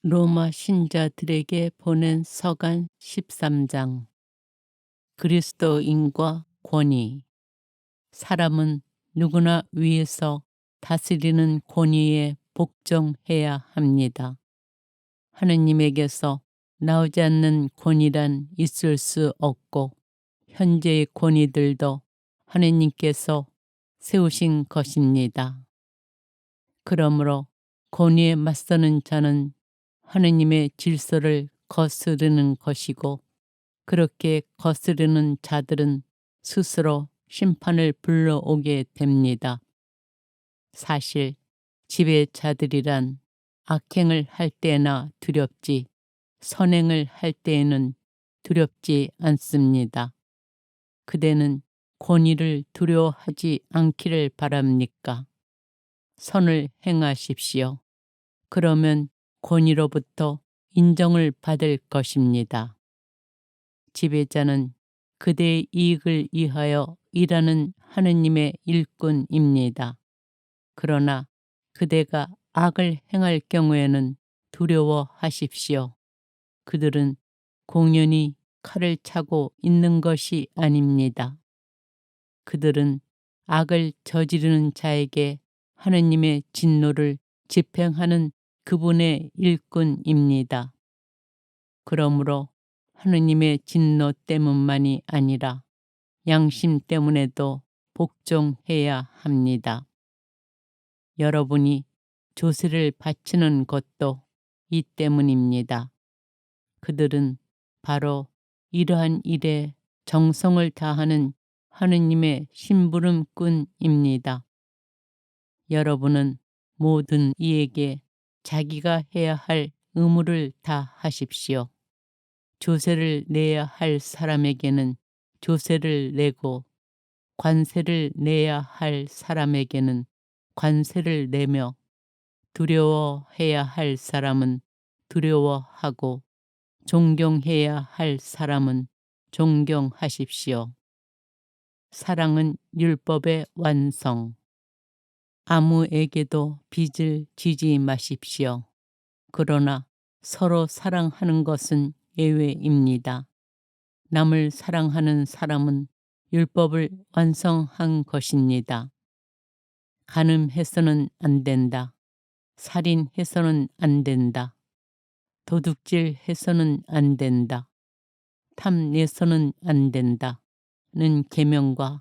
로마 신자들에게 보낸 서간 13장. 그리스도인과 권위. 사람은 누구나 위에서 다스리는 권위에 복종해야 합니다. 하느님에게서 나오지 않는 권위란 있을 수 없고, 현재의 권위들도 하느님께서 세우신 것입니다. 그러므로 권위에 맞서는 자는 하느님의 질서를 거스르는 것이고, 그렇게 거스르는 자들은 스스로 심판을 불러오게 됩니다. 사실 지배자들이란 악행을 할 때나 두렵지, 선행을 할 때에는 두렵지 않습니다. 그대는 권위를 두려워하지 않기를 바랍니까? 선을 행하십시오. 그러면 권위로부터 인정을 받을 것입니다. 지배자는 그대의 이익을 위하여 일하는 하느님의 일꾼입니다. 그러나 그대가 악을 행할 경우에는 두려워하십시오. 그들은 공연히 칼을 차고 있는 것이 아닙니다. 그들은 악을 저지르는 자에게 하느님의 진노를 집행하는 그분의 일꾼입니다. 그러므로 하느님의 진노 때문만이 아니라 양심 때문에도 복종해야 합니다. 여러분이 조세를 바치는 것도 이 때문입니다. 그들은 바로 이러한 일에 정성을 다하는 하느님의 심부름꾼입니다. 여러분은 모든 이에게 자기가 해야 할 의무를 다하십시오. 조세를 내야 할 사람에게는 조세를 내고, 관세를 내야 할 사람에게는 관세를 내며, 두려워해야 할 사람은 두려워하고, 존경해야 할 사람은 존경하십시오. 사랑은 율법의 완성. 아무에게도 빚을 지지 마십시오. 그러나 서로 사랑하는 것은 예외입니다. 남을 사랑하는 사람은 율법을 완성한 것입니다. 간음해서는 안 된다. 살인해서는 안 된다. 도둑질해서는 안 된다. 탐내서는 안 된다는 계명과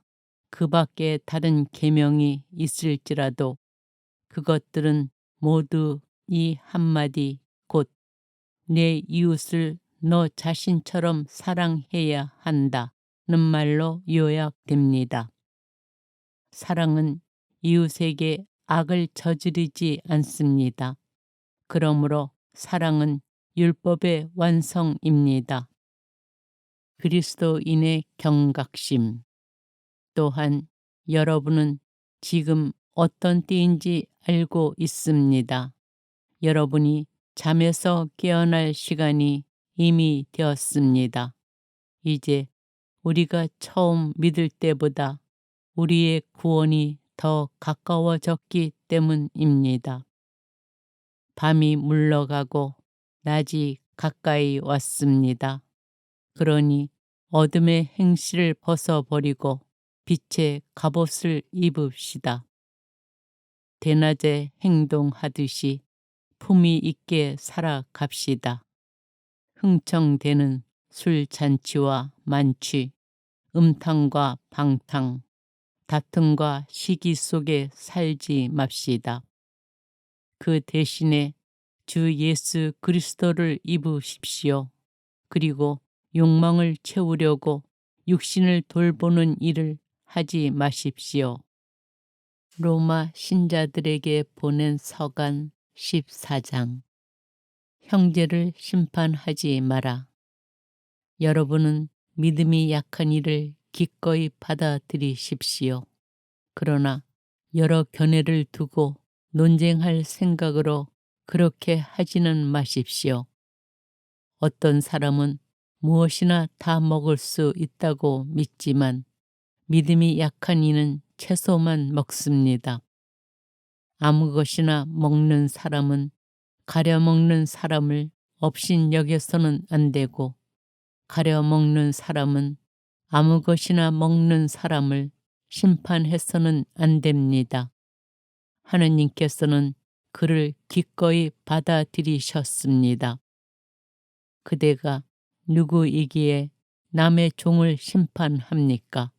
그 밖에 다른 계명이 있을지라도 그것들은 모두 이 한마디 곧 내 이웃을 너 자신처럼 사랑해야 한다는 말로 요약됩니다. 사랑은 이웃에게 악을 저지르지 않습니다. 그러므로 사랑은 율법의 완성입니다. 그리스도인의 경각심. 또한 여러분은 지금 어떤 때인지 알고 있습니다. 여러분이 잠에서 깨어날 시간이 이미 되었습니다. 이제 우리가 처음 믿을 때보다 우리의 구원이 더 가까워졌기 때문입니다. 밤이 물러가고 낮이 가까이 왔습니다. 그러니 어둠의 행실을 벗어버리고 빛의 갑옷을 입읍시다. 대낮에 행동하듯이 품위 있게 살아갑시다. 흥청대는 술잔치와 만취, 음탕과 방탕, 다툼과 시기 속에 살지 맙시다. 그 대신에 주 예수 그리스도를 입으십시오. 그리고 욕망을 채우려고 육신을 돌보는 일을 하지 마십시오. 로마 신자들에게 보낸 서간 14장. 형제를 심판하지 마라. 여러분은 믿음이 약한 이를 기꺼이 받아들이십시오. 그러나 여러 견해를 두고 논쟁할 생각으로 그렇게 하지는 마십시오. 어떤 사람은 무엇이나 다 먹을 수 있다고 믿지만 믿음이 약한 이는 채소만 먹습니다. 아무 것이나 먹는 사람은 가려먹는 사람을 업신여겨서는 안 되고 가려먹는 사람은 아무 것이나 먹는 사람을 심판해서는 안 됩니다. 하느님께서는 그를 기꺼이 받아들이셨습니다. 그대가 누구이기에 남의 종을 심판합니까?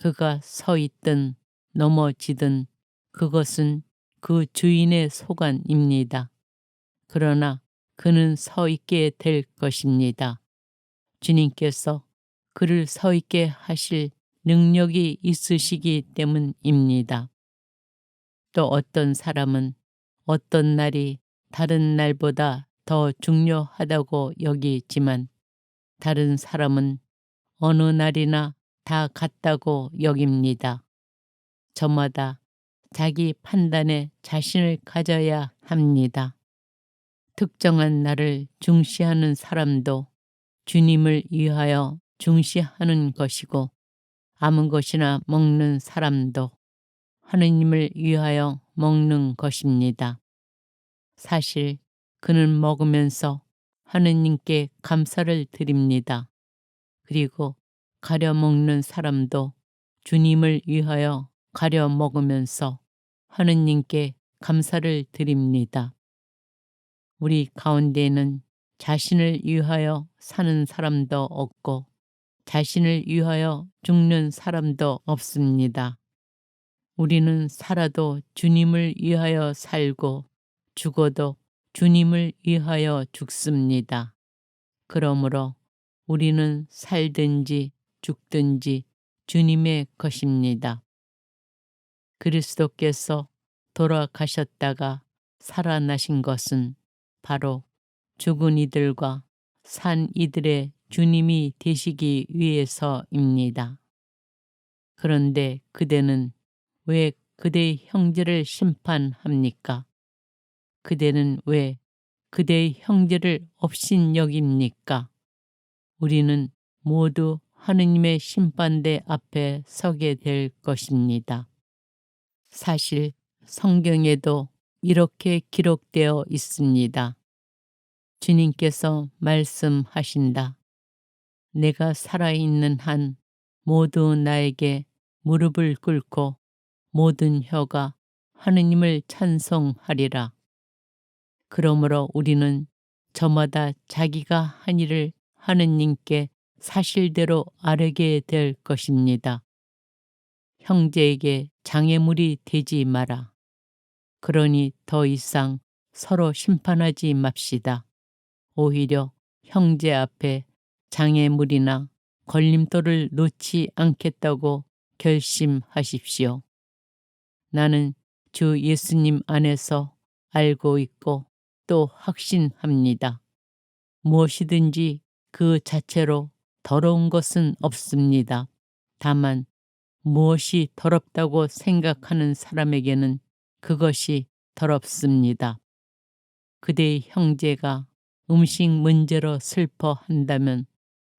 그가 서 있든 넘어지든 그것은 그 주인의 소관입니다. 그러나 그는 서 있게 될 것입니다. 주님께서 그를 서 있게 하실 능력이 있으시기 때문입니다. 또 어떤 사람은 어떤 날이 다른 날보다 더 중요하다고 여기지만 다른 사람은 어느 날이나 다 같다고 여깁니다. 저마다 자기 판단에 자신을 가져야 합니다. 특정한 날을 중시하는 사람도 주님을 위하여 중시하는 것이고 아무 것이나 먹는 사람도 하느님을 위하여 먹는 것입니다. 사실 그는 먹으면서 하느님께 감사를 드립니다. 그리고 가려 먹는 사람도 주님을 위하여 가려 먹으면서 하느님께 감사를 드립니다. 우리 가운데에는 자신을 위하여 사는 사람도 없고 자신을 위하여 죽는 사람도 없습니다. 우리는 살아도 주님을 위하여 살고 죽어도 주님을 위하여 죽습니다. 그러므로 우리는 살든지 죽든지 주님의 것입니다. 그리스도께서 돌아가셨다가 살아나신 것은 바로 죽은 이들과 산 이들의 주님이 되시기 위해서입니다. 그런데 그대는 왜 그대의 형제를 심판합니까? 그대는 왜 그대의 형제를 업신여깁니까? 우리는 모두 하느님의 심판대 앞에 서게 될 것입니다. 사실 성경에도 이렇게 기록되어 있습니다. 주님께서 말씀하신다. 내가 살아있는 한 모두 나에게 무릎을 꿇고 모든 혀가 하느님을 찬송하리라. 그러므로 우리는 저마다 자기가 한 일을 하느님께 사실대로 아뢰게 될 것입니다. 형제에게 장애물이 되지 마라. 그러니 더 이상 서로 심판하지 맙시다. 오히려 형제 앞에 장애물이나 걸림돌을 놓지 않겠다고 결심하십시오. 나는 주 예수님 안에서 알고 있고 또 확신합니다. 무엇이든지 그 자체로 더러운 것은 없습니다. 다만 무엇이 더럽다고 생각하는 사람에게는 그것이 더럽습니다. 그대의 형제가 음식 문제로 슬퍼한다면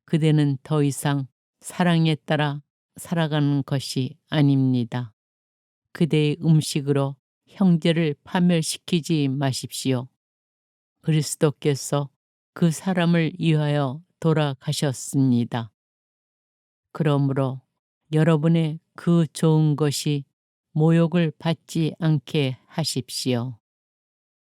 그대는 더 이상 사랑에 따라 살아가는 것이 아닙니다. 그대의 음식으로 형제를 파멸시키지 마십시오. 그리스도께서 그 사람을 위하여 돌아가셨습니다. 그러므로 여러분의 그 좋은 것이 모욕을 받지 않게 하십시오.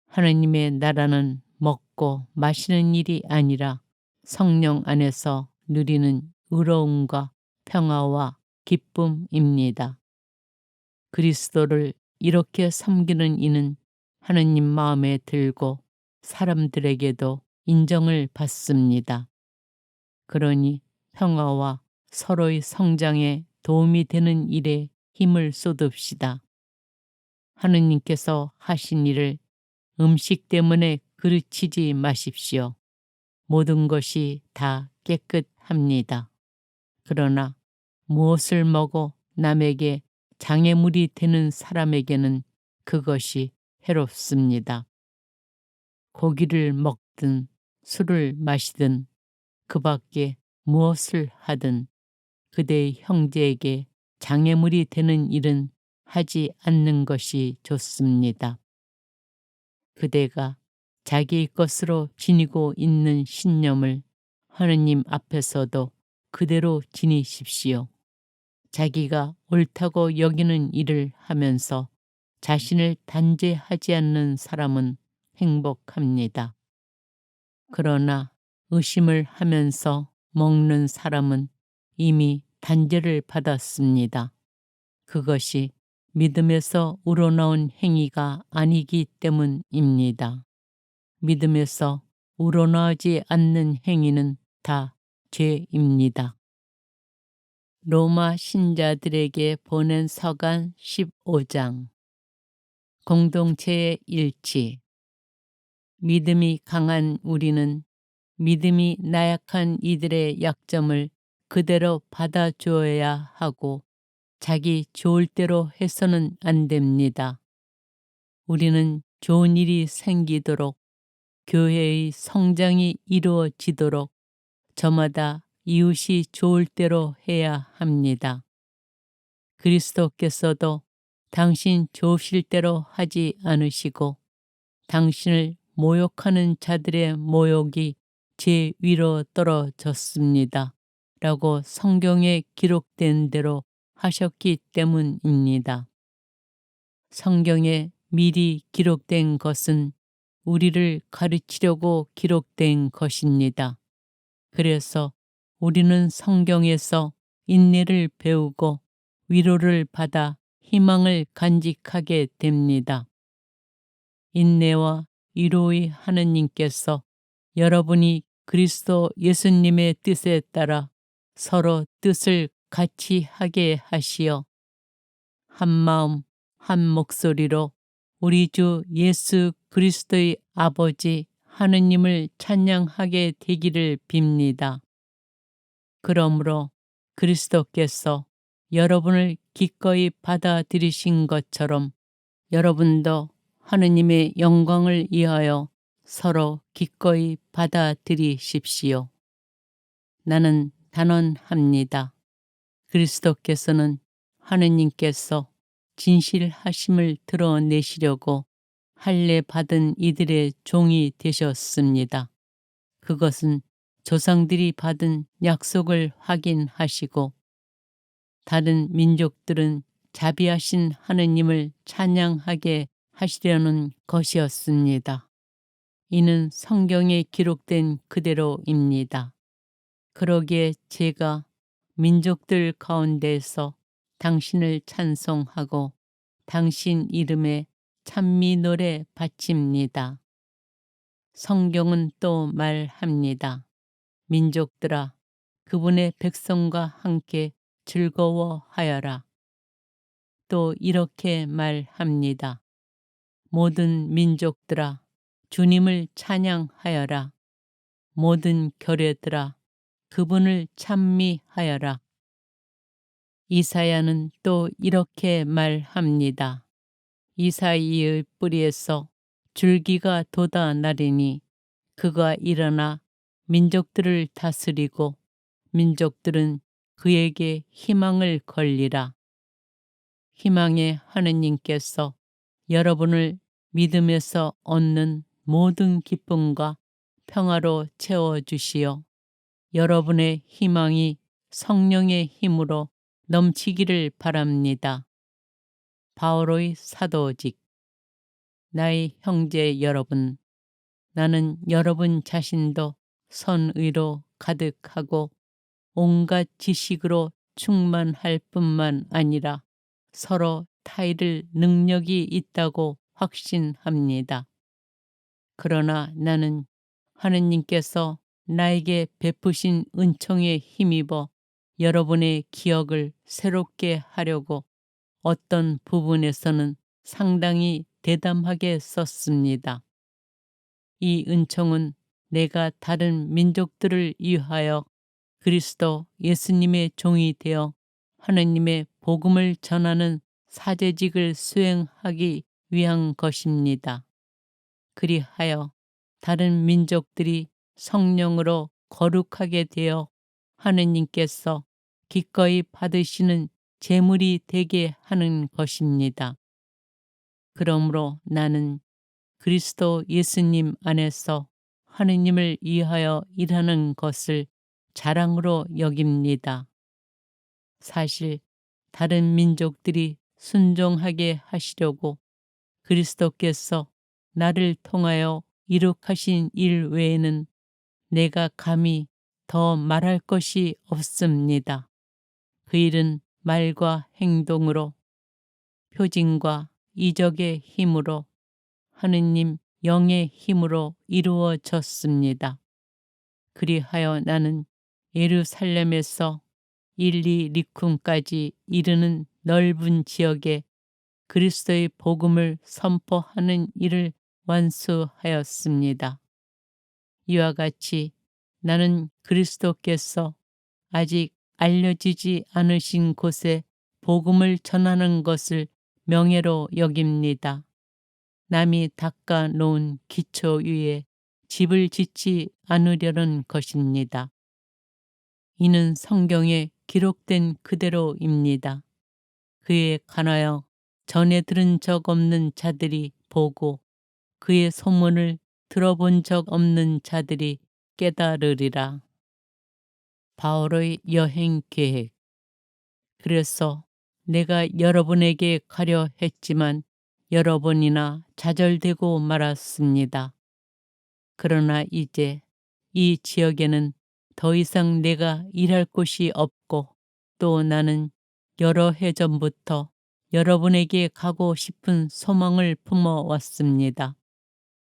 하느님의 나라는 먹고 마시는 일이 아니라 성령 안에서 누리는 의로움과 평화와 기쁨입니다. 그리스도를 이렇게 섬기는 이는 하느님 마음에 들고 사람들에게도 인정을 받습니다. 그러니 평화와 서로의 성장에 도움이 되는 일에 힘을 쏟읍시다. 하느님께서 하신 일을 음식 때문에 그르치지 마십시오. 모든 것이 다 깨끗합니다. 그러나 무엇을 먹어 남에게 장애물이 되는 사람에게는 그것이 해롭습니다. 고기를 먹든 술을 마시든 그 밖에 무엇을 하든 그대의 형제에게 장애물이 되는 일은 하지 않는 것이 좋습니다. 그대가 자기의 것으로 지니고 있는 신념을 하느님 앞에서도 그대로 지니십시오. 자기가 옳다고 여기는 일을 하면서 자신을 단죄하지 않는 사람은 행복합니다. 그러나 의심을 하면서 먹는 사람은 이미 단죄를 받았습니다. 그것이 믿음에서 우러나온 행위가 아니기 때문입니다. 믿음에서 우러나오지 않는 행위는 다 죄입니다. 로마 신자들에게 보낸 서간 15장. 공동체의 일치. 믿음이 강한 우리는 믿음이 나약한 이들의 약점을 그대로 받아주어야 하고 자기 좋을 대로 해서는 안 됩니다. 우리는 좋은 일이 생기도록 교회의 성장이 이루어지도록 저마다 이웃이 좋을 대로 해야 합니다. 그리스도께서도 당신 좋으실 대로 하지 않으시고 당신을 모욕하는 자들의 모욕이 제 위로 떨어졌습니다. 라고 성경에 기록된 대로 하셨기 때문입니다. 성경에 미리 기록된 것은 우리를 가르치려고 기록된 것입니다. 그래서 우리는 성경에서 인내를 배우고 위로를 받아 희망을 간직하게 됩니다. 인내와 위로의 하느님께서 여러분이 그리스도 예수님의 뜻에 따라 서로 뜻을 같이 하게 하시어 한 마음 한 목소리로 우리 주 예수 그리스도의 아버지 하느님을 찬양하게 되기를 빕니다. 그러므로 그리스도께서 여러분을 기꺼이 받아들이신 것처럼 여러분도 하느님의 영광을 위하여 서로 기꺼이 받아들이십시오. 나는 단언합니다. 그리스도께서는 하느님께서 진실하심을 드러내시려고 할례 받은 이들의 종이 되셨습니다. 그것은 조상들이 받은 약속을 확인하시고 다른 민족들은 자비하신 하느님을 찬양하게 하시려는 것이었습니다. 이는 성경에 기록된 그대로입니다. 그러기에 제가 민족들 가운데서 당신을 찬송하고 당신 이름에 찬미 노래 바칩니다. 성경은 또 말합니다. 민족들아, 그분의 백성과 함께 즐거워하여라. 또 이렇게 말합니다. 모든 민족들아, 주님을 찬양하여라. 모든 교회들아, 그분을 찬미하여라. 이사야는 또 이렇게 말합니다. 이사이의 뿌리에서 줄기가 돋아나리니 그가 일어나 민족들을 다스리고 민족들은 그에게 희망을 걸리라. 희망의 하느님께서 여러분을 믿음에서 얻는 모든 기쁨과 평화로 채워주시어 여러분의 희망이 성령의 힘으로 넘치기를 바랍니다. 바오로의 사도직. 나의 형제 여러분, 나는 여러분 자신도 선의로 가득하고 온갖 지식으로 충만할 뿐만 아니라 서로 타이를 능력이 있다고 확신합니다. 그러나 나는 하느님께서 나에게 베푸신 은총에 힘입어 여러분의 기억을 새롭게 하려고 어떤 부분에서는 상당히 대담하게 썼습니다. 이 은총은 내가 다른 민족들을 위하여 그리스도 예수님의 종이 되어 하느님의 복음을 전하는 사제직을 수행하기 위한 것입니다. 그리하여 다른 민족들이 성령으로 거룩하게 되어 하느님께서 기꺼이 받으시는 제물이 되게 하는 것입니다. 그러므로 나는 그리스도 예수님 안에서 하느님을 위하여 일하는 것을 자랑으로 여깁니다. 사실 다른 민족들이 순종하게 하시려고 그리스도께서 나를 통하여 이룩하신 일 외에는 내가 감히 더 말할 것이 없습니다. 그 일은 말과 행동으로, 표징과 이적의 힘으로, 하느님 영의 힘으로 이루어졌습니다. 그리하여 나는 예루살렘에서 일리리쿰까지 이르는 넓은 지역에 그리스도의 복음을 선포하는 일을 완수하였습니다. 이와 같이 나는 그리스도께서 아직 알려지지 않으신 곳에 복음을 전하는 것을 명예로 여깁니다. 남이 닦아 놓은 기초 위에 집을 짓지 않으려는 것입니다. 이는 성경에 기록된 그대로입니다. 그에 관하여 전에 들은 적 없는 자들이 보고 그의 소문을 들어본 적 없는 자들이 깨달으리라. 바울의 여행 계획. 그래서 내가 여러분에게 가려 했지만 여러 번이나 좌절되고 말았습니다. 그러나 이제 이 지역에는 더 이상 내가 일할 곳이 없고 또 나는 여러 해 전부터 여러분에게 가고 싶은 소망을 품어왔습니다.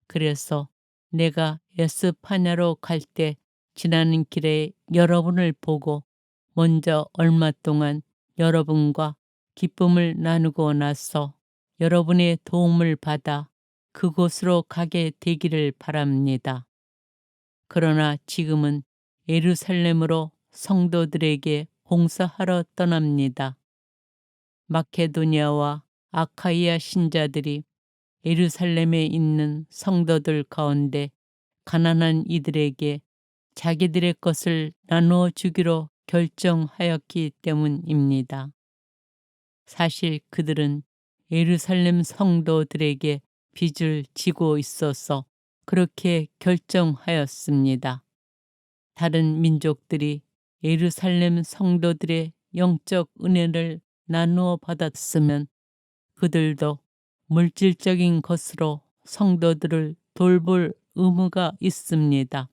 그래서 내가 에스파냐로 갈 때 지나는 길에 여러분을 보고 먼저 얼마 동안 여러분과 기쁨을 나누고 나서 여러분의 도움을 받아 그곳으로 가게 되기를 바랍니다. 그러나 지금은 예루살렘으로 성도들에게 봉사하러 떠납니다. 마케도니아와 아카이아 신자들이 예루살렘에 있는 성도들 가운데 가난한 이들에게 자기들의 것을 나누어 주기로 결정하였기 때문입니다. 사실 그들은 예루살렘 성도들에게 빚을 지고 있어서 그렇게 결정하였습니다. 다른 민족들이 예루살렘 성도들의 영적 은혜를 나누어 받았으면 그들도 물질적인 것으로 성도들을 돌볼 의무가 있습니다.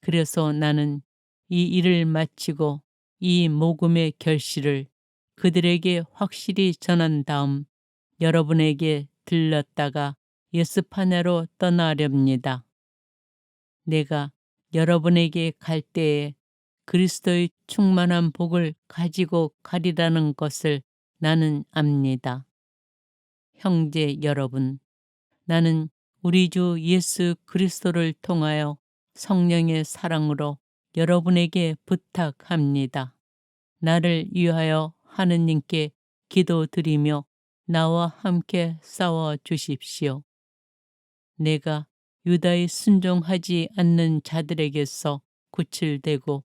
그래서 나는 이 일을 마치고 이 모금의 결실을 그들에게 확실히 전한 다음 여러분에게 들렀다가 예스파냐로 떠나렵니다. 내가 여러분에게 갈 때에 그리스도의 충만한 복을 가지고 가리라는 것을 나는 압니다. 형제 여러분, 나는 우리 주 예수 그리스도를 통하여 성령의 사랑으로 여러분에게 부탁합니다. 나를 위하여 하느님께 기도드리며 나와 함께 싸워 주십시오. 내가 유다에 순종하지 않는 자들에게서 구출되고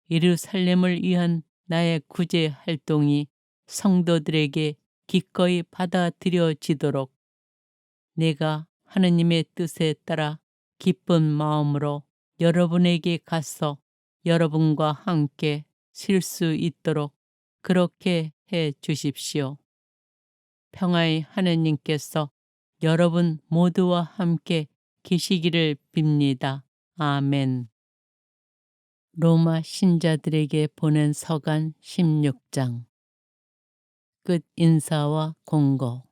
예루살렘을 위한 나의 구제 활동이 성도들에게 기꺼이 받아들여지도록 내가 하느님의 뜻에 따라 기쁜 마음으로 여러분에게 가서 여러분과 함께 쉴 수 있도록 그렇게 해 주십시오. 평화의 하느님께서 여러분 모두와 함께 계시기를 빕니다. 아멘. 로마 신자들에게 보낸 서간 16장. 끝 인사와 공고.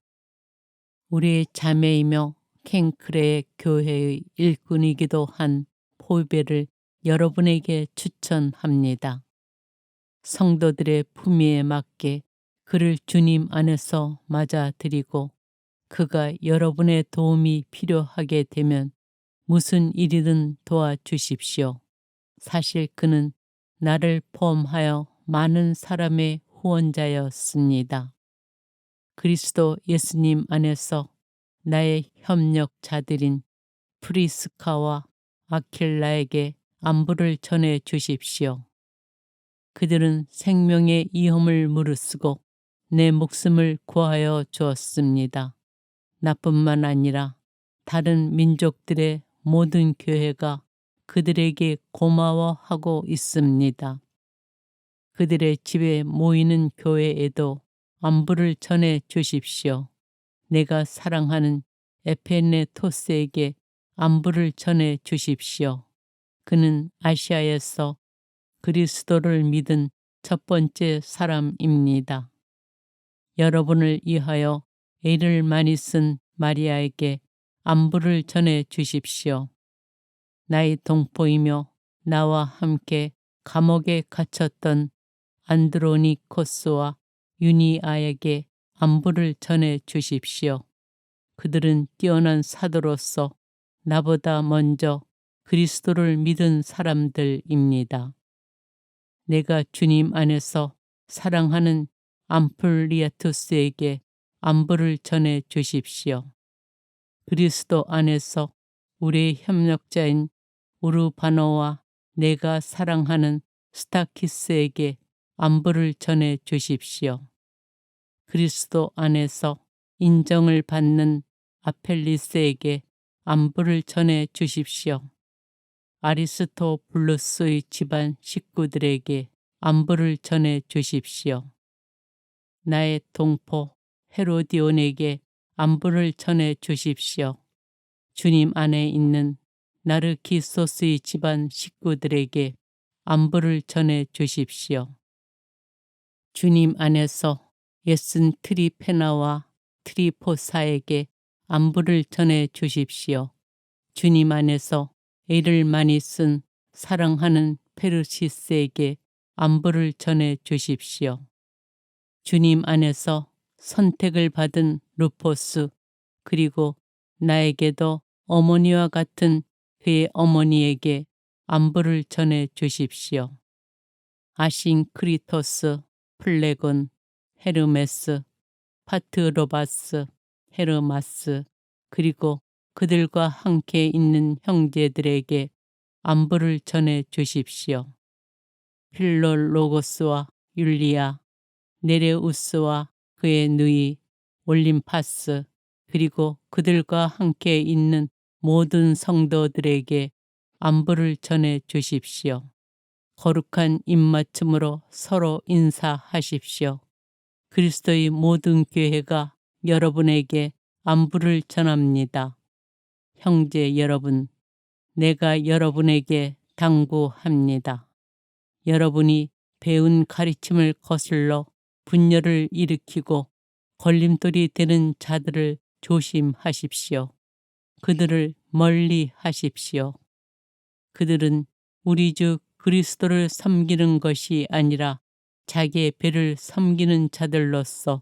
우리의 자매이며 켄크레 교회의 일꾼이기도 한 포베를 여러분에게 추천합니다. 성도들의 품위에 맞게 그를 주님 안에서 맞아들이고 그가 여러분의 도움이 필요하게 되면 무슨 일이든 도와주십시오. 사실 그는 나를 포함하여 많은 사람의 후원자였습니다. 그리스도 예수님 안에서 나의 협력자들인 프리스카와 아킬라에게 안부를 전해 주십시오. 그들은 생명의 위험을 무릅쓰고 내 목숨을 구하여 주었습니다. 나뿐만 아니라 다른 민족들의 모든 교회가 그들에게 고마워하고 있습니다. 그들의 집에 모이는 교회에도 안부를 전해 주십시오. 내가 사랑하는 에페네토스에게 안부를 전해 주십시오. 그는 아시아에서 그리스도를 믿은 첫 번째 사람입니다. 여러분을 위하여 애를 많이 쓴 마리아에게 안부를 전해 주십시오. 나의 동포이며 나와 함께 감옥에 갇혔던 안드로니코스와 유니아에게 안부를 전해 주십시오. 그들은 뛰어난 사도로서 나보다 먼저 그리스도를 믿은 사람들입니다. 내가 주님 안에서 사랑하는 암플리아투스에게 안부를 전해 주십시오. 그리스도 안에서 우리의 협력자인 우르바노와 내가 사랑하는 스타키스에게 안부를 전해 주십시오. 그리스도 안에서 인정을 받는 아펠리스에게 안부를 전해 주십시오. 아리스토블루스의 집안 식구들에게 안부를 전해 주십시오. 나의 동포 헤로디온에게 안부를 전해 주십시오. 주님 안에 있는 나르키소스의 집안 식구들에게 안부를 전해 주십시오. 주님 안에서 예순 트리페나와 트리포사에게 안부를 전해 주십시오. 주님 안에서 애를 많이 쓴 사랑하는 페르시스에게 안부를 전해 주십시오. 주님 안에서 선택을 받은 루포스 그리고 나에게도 어머니와 같은 그의 어머니에게 안부를 전해 주십시오. 아싱크리토스, 플레곤, 헤르메스, 파트로바스, 헤르마스 그리고 그들과 함께 있는 형제들에게 안부를 전해 주십시오. 필롤로고스와 율리아, 네레우스와 그의 누이 올림파스 그리고 그들과 함께 있는 모든 성도들에게 안부를 전해 주십시오. 거룩한 입맞춤으로 서로 인사하십시오. 그리스도의 모든 교회가 여러분에게 안부를 전합니다. 형제 여러분, 내가 여러분에게 당부합니다. 여러분이 배운 가르침을 거슬러 분열을 일으키고 걸림돌이 되는 자들을 조심하십시오. 그들을 멀리 하십시오. 그들은 우리 주 그리스도를 섬기는 것이 아니라 자기의 배를 섬기는 자들로서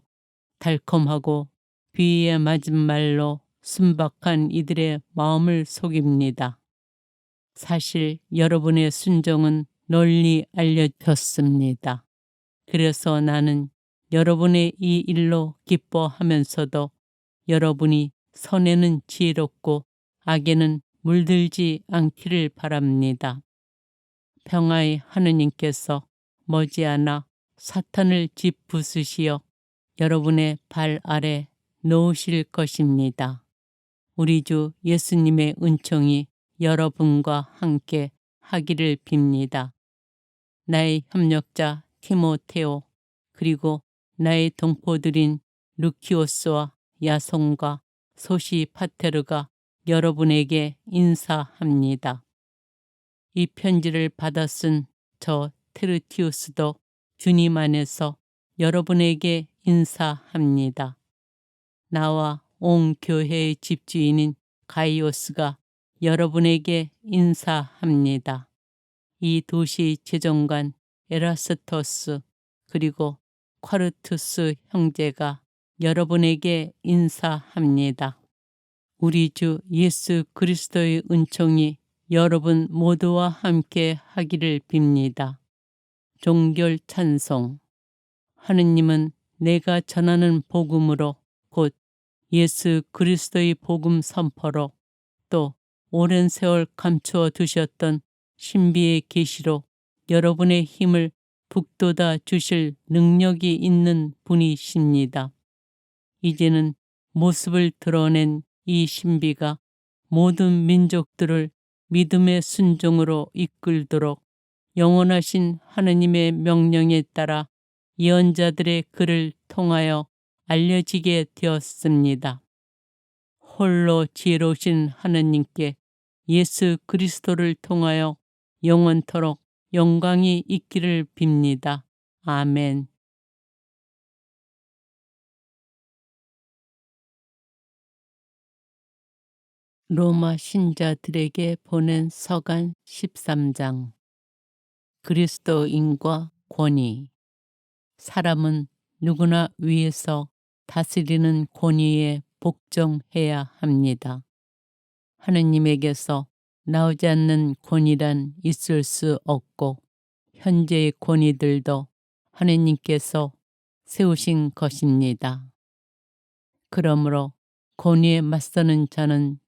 달콤하고 귀에 맞은 말로 순박한 이들의 마음을 속입니다. 사실 여러분의 순종은 널리 알려졌습니다. 그래서 나는 여러분의 이 일로 기뻐하면서도 여러분이 선에는 지혜롭고 악에는 물들지 않기를 바랍니다. 평화의 하느님께서 머지않아 사탄을 짓부수시어 여러분의 발 아래 놓으실 것입니다. 우리 주 예수님의 은총이 여러분과 함께 하기를 빕니다. 나의 협력자 티모테오 그리고 나의 동포들인 루키오스와 야손과 소시파테르가 여러분에게 인사합니다. 이 편지를 받아 쓴 저 테르티우스도 주님 안에서 여러분에게 인사합니다. 나와 온 교회의 집주인인 가이오스가 여러분에게 인사합니다. 이 도시 재정관 에라스토스 그리고 콰르투스 형제가 여러분에게 인사합니다. 우리 주 예수 그리스도의 은총이 여러분 모두와 함께 하기를 빕니다. 종결 찬송. 하느님은 내가 전하는 복음으로 곧 예수 그리스도의 복음 선포로 또 오랜 세월 감추어 두셨던 신비의 계시로 여러분의 힘을 북돋아 주실 능력이 있는 분이십니다. 이제는 모습을 드러낸 이 신비가 모든 민족들을 믿음의 순종으로 이끌도록 영원하신 하느님의 명령에 따라 예언자들의 글을 통하여 알려지게 되었습니다. 홀로 지혜로우신 하느님께 예수 그리스도를 통하여 영원토록 영광이 있기를 빕니다. 아멘. 로마 신자들에게 보낸 서간 13장. 그리스도인과 권위. 사람은 누구나 위에서 다스리는 권위에 복종해야 합니다. 하느님에게서 나오지 않는 권위란 있을 수 없고 현재의 권위들도 하느님께서 세우신 것입니다. 그러므로 권위에 맞서는 자는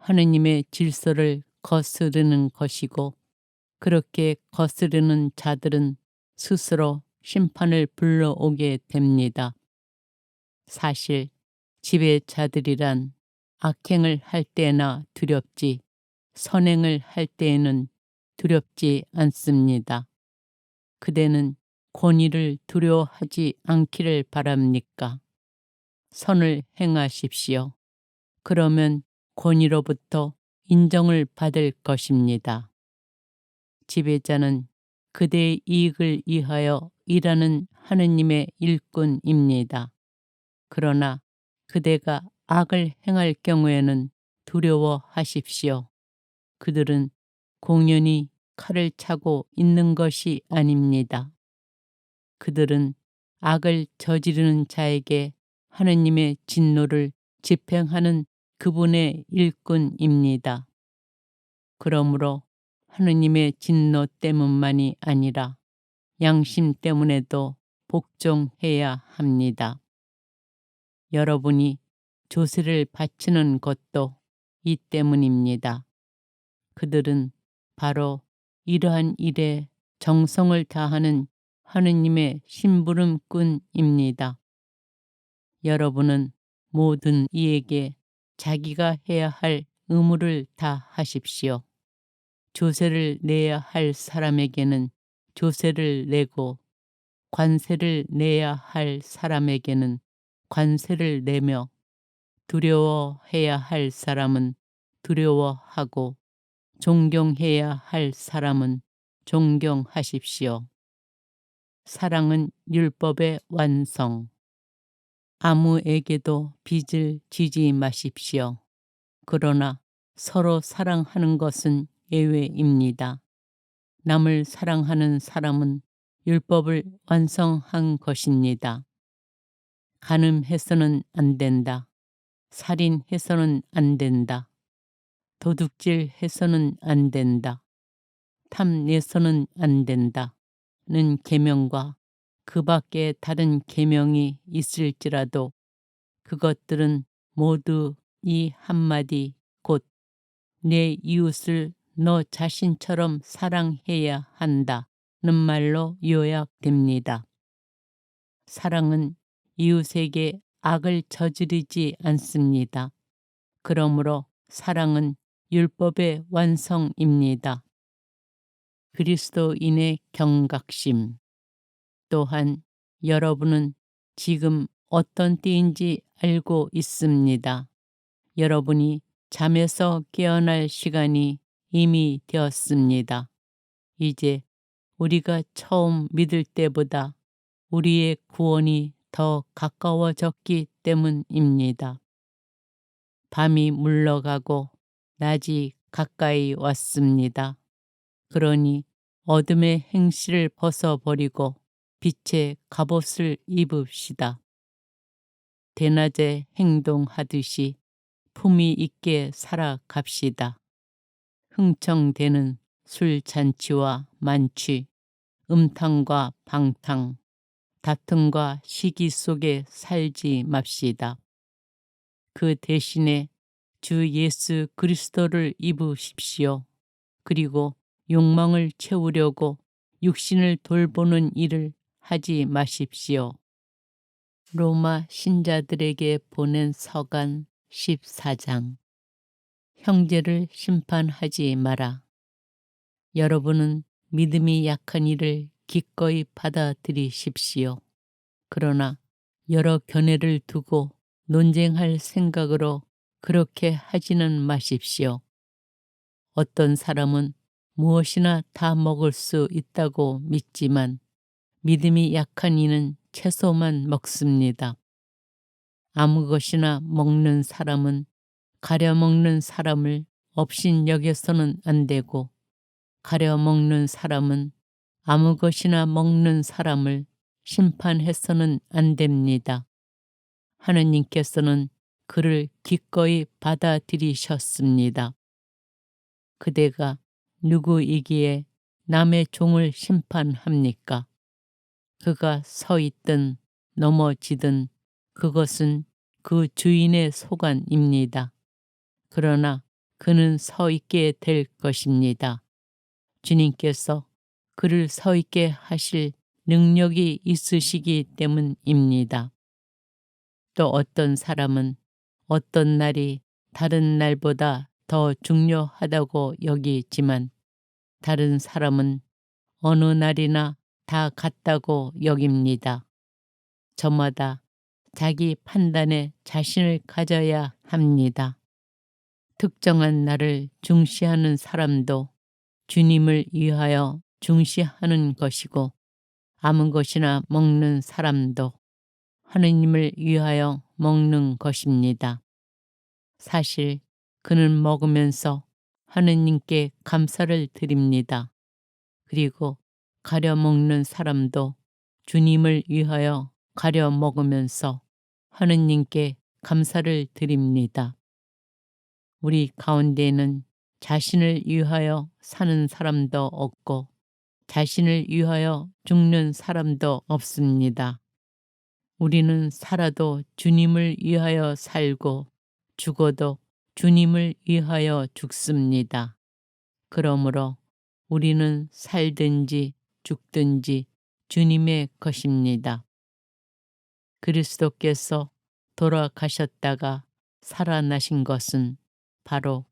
하느님의 질서를 거스르는 것이고 그렇게 거스르는 자들은 스스로 심판을 불러오게 됩니다. 사실 지배자들이란 악행을 할 때나 두렵지 선행을 할 때에는 두렵지 않습니다. 그대는 권위를 두려워하지 않기를 바랍니까? 선을 행하십시오. 그러면 권위로부터 인정을 받을 것입니다. 지배자는 그대의 이익을 위하여 일하는 하느님의 일꾼입니다. 그러나 그대가 악을 행할 경우에는 두려워하십시오. 그들은 공연히 칼을 차고 있는 것이 아닙니다. 그들은 악을 저지르는 자에게 하느님의 진노를 집행하는 그분의 일꾼입니다. 그러므로 하느님의 진노 때문만이 아니라 양심 때문에도 복종해야 합니다. 여러분이 조세를 바치는 것도 이 때문입니다. 그들은 바로 이러한 일에 정성을 다하는 하느님의 심부름꾼입니다. 여러분은 모든 이에게 자기가 해야 할 의무를 다하십시오. 조세를 내야 할 사람에게는 조세를 내고 관세를 내야 할 사람에게는 관세를 내며 두려워해야 할 사람은 두려워하고 존경해야 할 사람은 존경하십시오. 사랑은 율법의 완성. 아무에게도 빚을 지지 마십시오. 그러나 서로 사랑하는 것은 예외입니다. 남을 사랑하는 사람은 율법을 완성한 것입니다. 간음해서는 안 된다. 살인해서는 안 된다. 도둑질해서는 안 된다. 탐내서는 안 된다. 는 계명과 그 밖에 다른 계명이 있을지라도 그것들은 모두 이 한마디 곧 내 이웃을 너 자신처럼 사랑해야 한다는 말로 요약됩니다. 사랑은 이웃에게 악을 저지르지 않습니다. 그러므로 사랑은 율법의 완성입니다. 그리스도인의 경각심. 또한 여러분은 지금 어떤 때인지 알고 있습니다. 여러분이 잠에서 깨어날 시간이 이미 되었습니다. 이제 우리가 처음 믿을 때보다 우리의 구원이 더 가까워졌기 때문입니다. 밤이 물러가고 낮이 가까이 왔습니다. 그러니 어둠의 행실을 벗어버리고 빛의 갑옷을 입읍시다. 대낮에 행동하듯이 품위 있게 살아갑시다. 흥청대는 술잔치와 만취, 음탕과 방탕, 다툼과 시기 속에 살지 맙시다. 그 대신에 주 예수 그리스도를 입으십시오. 그리고 욕망을 채우려고 육신을 돌보는 일을 하지 마십시오. 로마 신자들에게 보낸 서간 14장. 형제를 심판하지 마라. 여러분은 믿음이 약한 이를 기꺼이 받아들이십시오. 그러나 여러 견해를 두고 논쟁할 생각으로 그렇게 하지는 마십시오. 어떤 사람은 무엇이나 다 먹을 수 있다고 믿지만 믿음이 약한 이는 채소만 먹습니다. 아무 것이나 먹는 사람은 가려 먹는 사람을 업신여겨서는 안 되고, 가려 먹는 사람은 아무 것이나 먹는 사람을 심판해서는 안 됩니다. 하느님께서는 그를 기꺼이 받아들이셨습니다. 그대가 누구이기에 남의 종을 심판합니까? 그가 서 있든 넘어지든 그것은 그 주인의 소관입니다. 그러나 그는 서 있게 될 것입니다. 주님께서 그를 서 있게 하실 능력이 있으시기 때문입니다. 또 어떤 사람은 어떤 날이 다른 날보다 더 중요하다고 여기지만 다른 사람은 어느 날이나 다 같다고 여깁니다. 저마다 자기 판단에 자신을 가져야 합니다. 특정한 날을 중시하는 사람도 주님을 위하여 중시하는 것이고, 아무 것이나 먹는 사람도 하느님을 위하여 먹는 것입니다. 사실 그는 먹으면서 하느님께 감사를 드립니다. 그리고 가려 먹는 사람도 주님을 위하여 가려 먹으면서 하느님께 감사를 드립니다. 우리 가운데는 자신을 위하여 사는 사람도 없고 자신을 위하여 죽는 사람도 없습니다. 우리는 살아도 주님을 위하여 살고 죽어도 주님을 위하여 죽습니다. 그러므로 우리는 살든지 죽든지 주님의 것입니다. 그리스도께서 돌아가셨다가 살아나신 것은 바로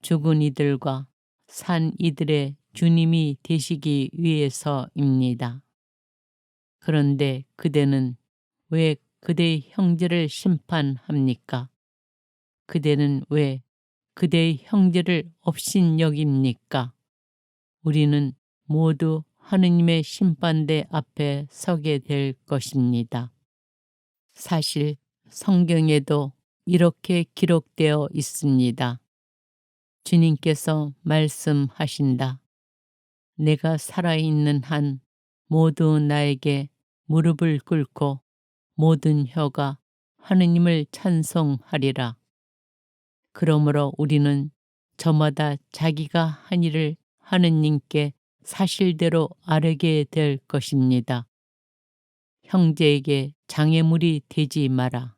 죽은 이들과 산 이들의 주님이 되시기 위해서입니다. 그런데 그대는 왜 그대의 형제를 심판합니까? 그대는 왜 그대의 형제를 업신여깁니까? 우리는 모두 하느님의 심판대 앞에 서게 될 것입니다. 사실 성경에도 이렇게 기록되어 있습니다. 주님께서 말씀하신다. 내가 살아있는 한 모두 나에게 무릎을 꿇고 모든 혀가 하느님을 찬송하리라. 그러므로 우리는 저마다 자기가 한 일을 하느님께 사실대로 아뢰게 될 것입니다. 형제에게 장애물이 되지 마라.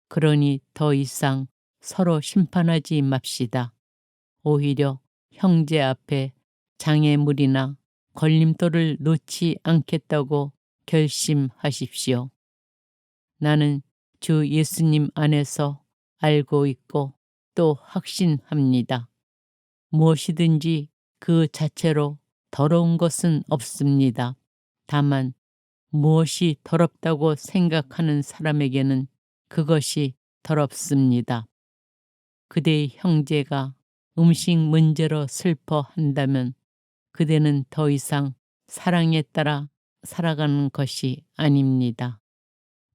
그러니 더 이상 서로 심판하지 맙시다. 오히려 형제 앞에 장애물이나 걸림돌을 놓지 않겠다고 결심하십시오. 나는 주 예수님 안에서 알고 있고 또 확신합니다. 무엇이든지 그 자체로 더러운 것은 없습니다. 다만 무엇이 더럽다고 생각하는 사람에게는 그것이 더럽습니다. 그대의 형제가 음식 문제로 슬퍼한다면 그대는 더 이상 사랑에 따라 살아가는 것이 아닙니다.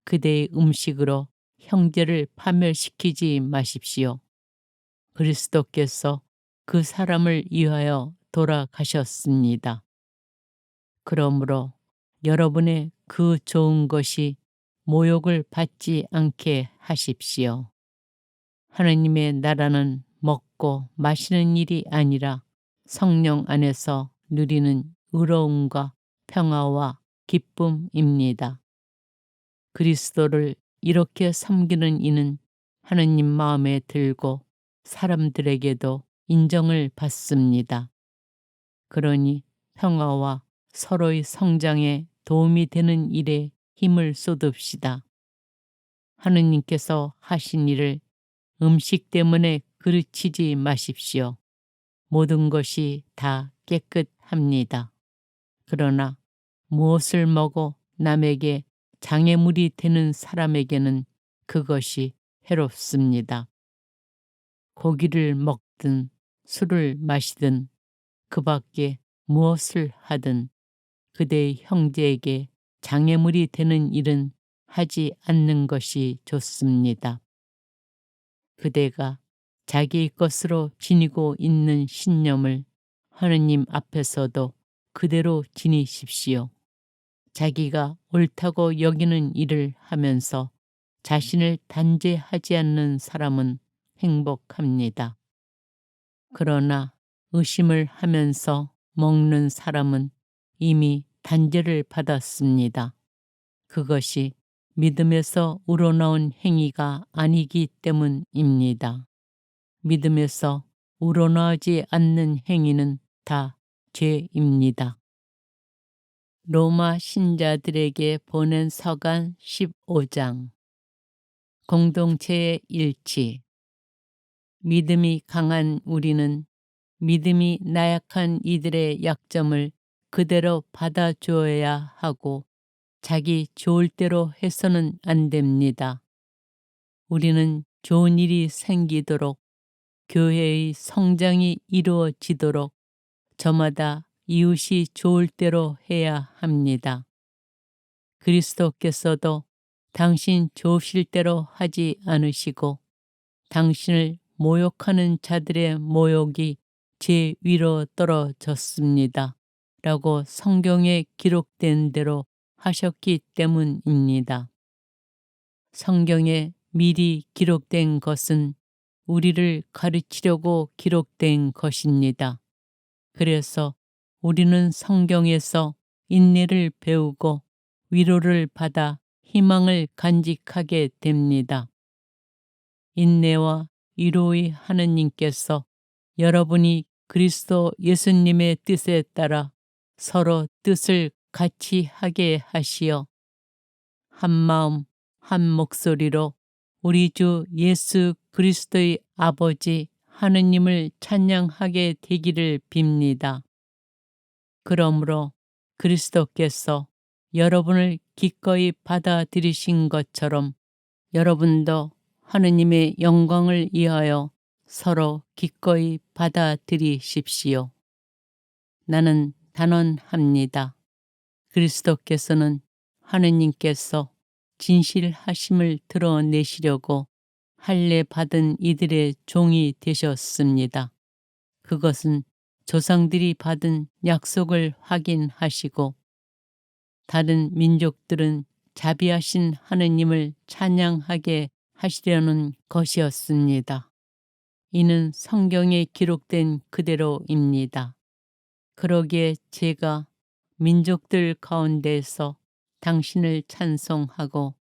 그대의 음식으로 형제를 파멸시키지 마십시오. 그리스도께서 그 사람을 위하여 돌아가셨습니다. 그러므로 여러분의 그 좋은 것이 모욕을 받지 않게 하십시오. 하느님의 나라는 먹고 마시는 일이 아니라 성령 안에서 누리는 의로움과 평화와 기쁨입니다. 그리스도를 이렇게 섬기는 이는 하느님 마음에 들고 사람들에게도 인정을 받습니다. 그러니 평화와 서로의 성장에 도움이 되는 일에 힘을 쏟읍시다. 하느님께서 하신 일을 음식 때문에 그르치지 마십시오. 모든 것이 다 깨끗합니다. 그러나 무엇을 먹어 남에게 장애물이 되는 사람에게는 그것이 해롭습니다. 고기를 먹든 술을 마시든 그 밖에 무엇을 하든 그대의 형제에게 장애물이 되는 일은 하지 않는 것이 좋습니다. 그대가 자기의 것으로 지니고 있는 신념을 하느님 앞에서도 그대로 지니십시오. 자기가 옳다고 여기는 일을 하면서 자신을 단죄하지 않는 사람은 행복합니다. 그러나 의심을 하면서 먹는 사람은 이미 단죄를 받았습니다. 그것이 믿음에서 우러나온 행위가 아니기 때문입니다. 믿음에서 우러나오지 않는 행위는 다 죄입니다. 로마 신자들에게 보낸 서간 15장. 공동체의 일치. 믿음이 강한 우리는 믿음이 나약한 이들의 약점을 그대로 받아줘야 하고 자기 좋을 대로 해서는 안 됩니다. 우리는 좋은 일이 생기도록 교회의 성장이 이루어지도록 저마다 이웃이 좋을 대로 해야 합니다. 그리스도께서도 당신 좋으실 대로 하지 않으시고 당신을 모욕하는 자들의 모욕이 제 위로 떨어졌습니다. 라고 성경에 기록된 대로 하셨기 때문입니다. 성경에 미리 기록된 것은 우리를 가르치려고 기록된 것입니다. 그래서 우리는 성경에서 인내를 배우고 위로를 받아 희망을 간직하게 됩니다. 인내와 위로의 하느님께서 여러분이 그리스도 예수님의 뜻에 따라 서로 뜻을 같이 하게 하시어 한 마음 한 목소리로 우리 주 예수 그리스도의 아버지 하느님을 찬양하게 되기를 빕니다. 그러므로 그리스도께서 여러분을 기꺼이 받아들이신 것처럼 여러분도 하느님의 영광을 위하여 서로 기꺼이 받아들이십시오. 나는 단언합니다. 그리스도께서는 하느님께서 진실하심을 드러내시려고 할례 받은 이들의 종이 되셨습니다. 그것은 조상들이 받은 약속을 확인하시고 다른 민족들은 자비하신 하느님을 찬양하게 하시려는 것이었습니다. 이는 성경에 기록된 그대로입니다. 그러기에 제가 민족들 가운데서 당신을 찬송하고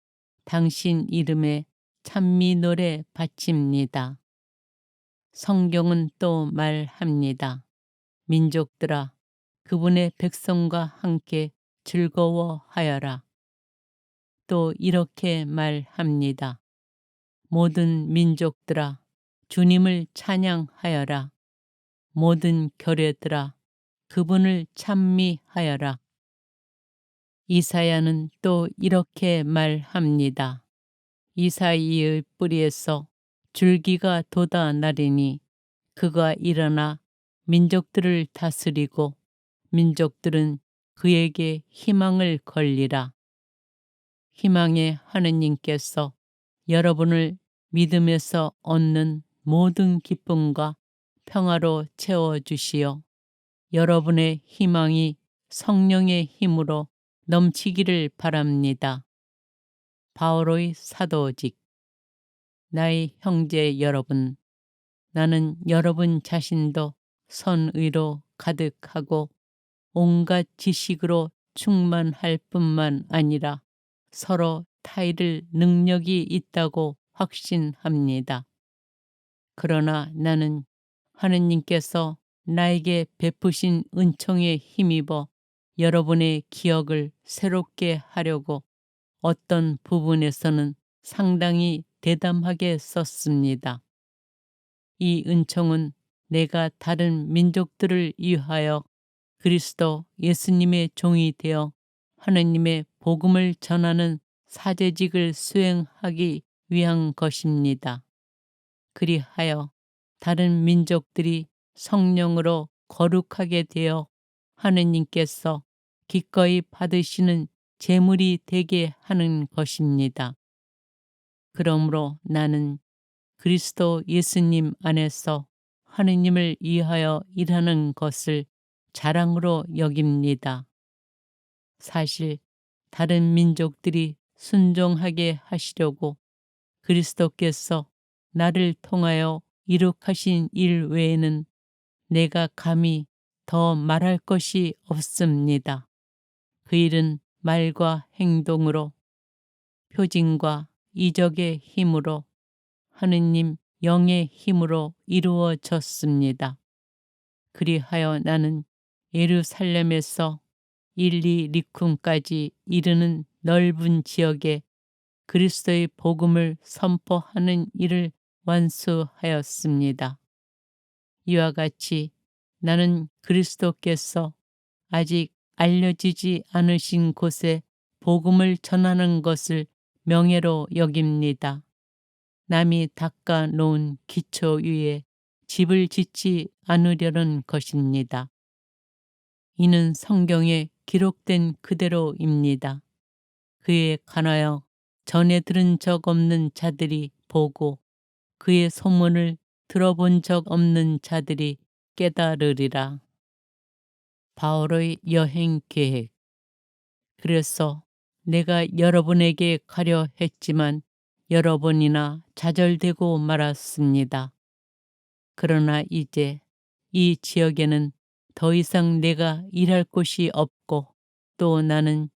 당신 이름에 찬미 노래 바칩니다. 성경은 또 말합니다. 민족들아, 그분의 백성과 함께 즐거워하여라. 또 이렇게 말합니다. 모든 민족들아, 주님을 찬양하여라. 모든 결회들아, 그분을 찬미하여라. 이사야는 또 이렇게 말합니다. 이사이의 뿌리에서 줄기가 돋아나리니 그가 일어나 민족들을 다스리고 민족들은 그에게 희망을 걸리라. 희망의 하느님께서 여러분을 믿음에서 얻는 모든 기쁨과 평화로 채워주시어 여러분의 희망이 성령의 힘으로 넘치기를 바랍니다. 바오로의 사도직. 나의 형제 여러분, 나는 여러분 자신도 선의로 가득하고 온갖 지식으로 충만할 뿐만 아니라 서로 타이를 능력이 있다고 확신합니다. 그러나 나는 하느님께서 나에게 베푸신 은총에 힘입어 여러분의 기억을 새롭게 하려고 어떤 부분에서는 상당히 대담하게 썼습니다. 이 은총은 내가 다른 민족들을 위하여 그리스도 예수님의 종이 되어 하느님의 복음을 전하는 사제직을 수행하기 위한 것입니다. 그리하여 다른 민족들이 성령으로 거룩하게 되어 하느님께서 기꺼이 받으시는 제물이 되게 하는 것입니다. 그러므로 나는 그리스도 예수님 안에서 하느님을 위하여 일하는 것을 자랑으로 여깁니다. 사실 다른 민족들이 순종하게 하시려고 그리스도께서 나를 통하여 이룩하신 일 외에는 내가 감히 더 말할 것이 없습니다. 그 일은 말과 행동으로, 표징과 이적의 힘으로, 하느님 영의 힘으로 이루어졌습니다. 그리하여 나는 예루살렘에서 일리리쿰까지 이르는 넓은 지역에 그리스도의 복음을 선포하는 일을 완수하였습니다. 이와 같이 나는 그리스도께서 아직 알려지지 않으신 곳에 복음을 전하는 것을 명예로 여깁니다. 남이 닦아 놓은 기초 위에 집을 짓지 않으려는 것입니다. 이는 성경에 기록된 그대로입니다. 그에 관하여 전에 들은 적 없는 자들이 보고 그의 소문을 들어본 적 없는 자들이 깨달으리라. 바울의 여행 계획. 그래서 내가 여러분에게 가려 했지만 여러 번이나 좌절되고 말았습니다. 그러나 이제 이 지역에는 더 이상 내가 일할 곳이 없고 또 나는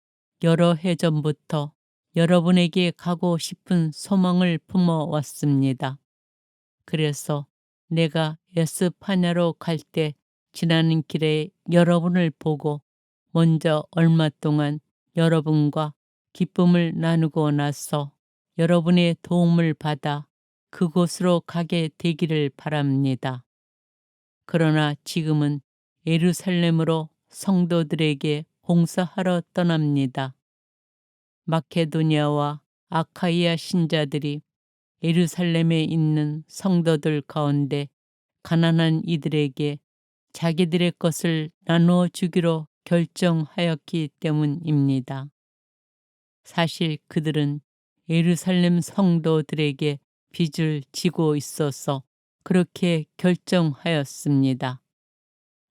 여러 해 전부터 여러분에게 가고 싶은 소망을 품어왔습니다. 그래서 내가 에스파냐로 갈 때 지나는 길에 여러분을 보고 먼저 얼마 동안 여러분과 기쁨을 나누고 나서 여러분의 도움을 받아 그곳으로 가게 되기를 바랍니다. 그러나 지금은 예루살렘으로 성도들에게 봉사하러 떠납니다. 마케도니아와 아카이아 신자들이 예루살렘에 있는 성도들 가운데 가난한 이들에게 자기들의 것을 나누어 주기로 결정하였기 때문입니다. 사실 그들은 예루살렘 성도들에게 빚을 지고 있어서 그렇게 결정하였습니다.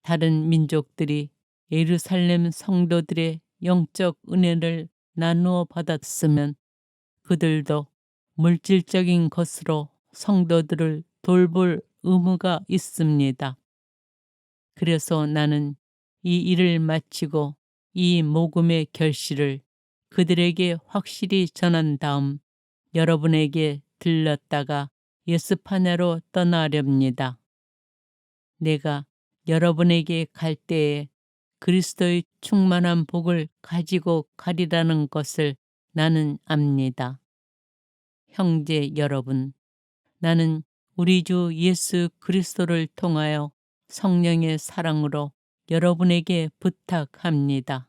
다른 민족들이 예루살렘 성도들의 영적 은혜를 나누어 받았으면 그들도 물질적인 것으로 성도들을 돌볼 의무가 있습니다. 그래서 나는 이 일을 마치고 이 모금의 결실을 그들에게 확실히 전한 다음 여러분에게 들렀다가 예스파냐로 떠나렵니다. 내가 여러분에게 갈 때에 그리스도의 충만한 복을 가지고 가리라는 것을 나는 압니다. 형제 여러분, 나는 우리 주 예수 그리스도를 통하여 성령의 사랑으로 여러분에게 부탁합니다.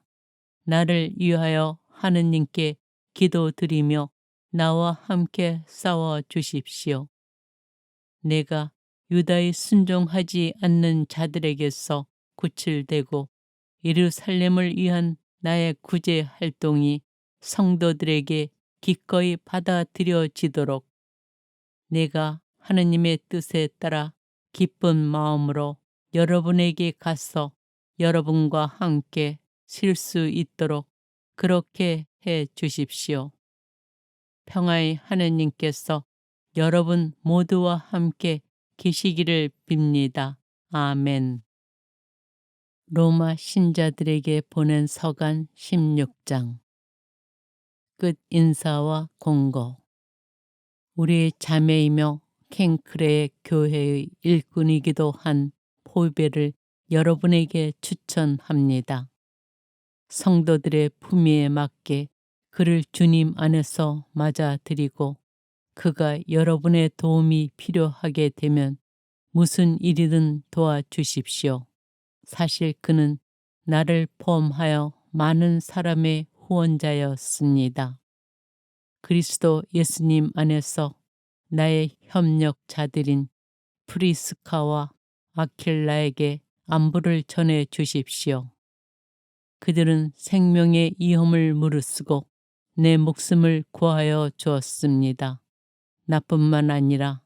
나를 위하여 하느님께 기도드리며 나와 함께 싸워 주십시오. 내가 유다에 순종하지 않는 자들에게서 구출되고 예루살렘을 위한 나의 구제 활동이 성도들에게 기꺼이 받아들여지도록 내가 하느님의 뜻에 따라 기쁜 마음으로 여러분에게 가서 여러분과 함께 쉴 수 있도록 그렇게 해 주십시오. 평화의 하느님께서 여러분 모두와 함께 계시기를 빕니다. 아멘. 로마 신자들에게 보낸 서간 16장. 끝 인사와 공고. 우리의 자매이며 켄크레 교회의 일꾼이기도 한 포베를 여러분에게 추천합니다. 성도들의 품위에 맞게 그를 주님 안에서 맞아들이고 그가 여러분의 도움이 필요하게 되면 무슨 일이든 도와주십시오. 사실 그는 나를 포함하여 많은 사람의 후원자였습니다. 그리스도 예수님 안에서 나의 협력자들인 프리스카와 아킬라에게 안부를 전해 주십시오. 그들은 생명의 위험을 무릅쓰고 내 목숨을 구하여 주었습니다. 나뿐만 아니라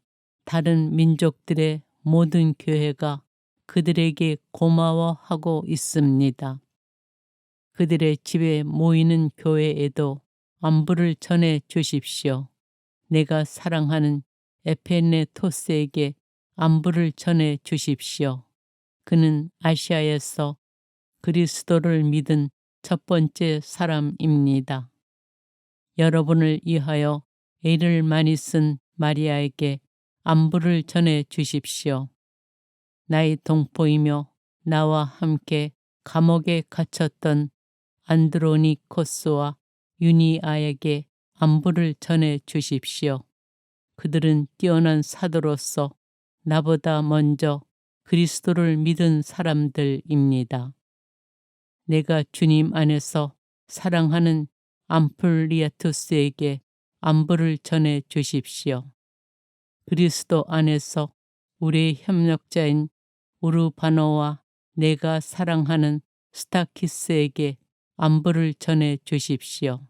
다른 민족들의 모든 교회가 그들에게 고마워하고 있습니다. 그들의 집에 모이는 교회에도 안부를 전해 주십시오. 내가 사랑하는 에페네토스에게 안부를 전해 주십시오. 그는 아시아에서 그리스도를 믿은 첫 번째 사람입니다. 여러분을 위하여 애를 많이 쓴 마리아에게 안부를 전해 주십시오. 나의 동포이며 나와 함께 감옥에 갇혔던 안드로니코스와 유니아에게 안부를 전해 주십시오. 그들은 뛰어난 사도로서 나보다 먼저 그리스도를 믿은 사람들입니다. 내가 주님 안에서 사랑하는 암플리아투스에게 안부를 전해 주십시오. 그리스도 안에서 우리의 협력자인 우르바노와 내가 사랑하는 스타키스에게 안부를 전해 주십시오.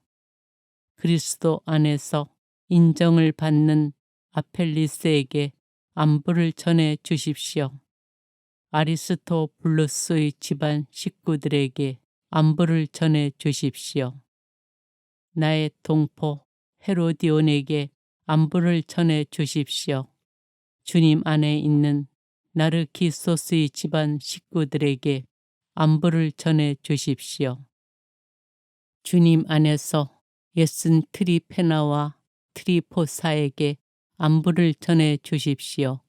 그리스도 안에서 인정을 받는 아펠리스에게 안부를 전해 주십시오. 아리스토블루스의 집안 식구들에게 안부를 전해 주십시오. 나의 동포 헤로디온에게 안부를 전해 주십시오. 주님 안에 있는 나르키소스의 집안 식구들에게 안부를 전해 주십시오. 주님 안에서 예쓴 트리페나와 트리포사에게 안부를 전해 주십시오.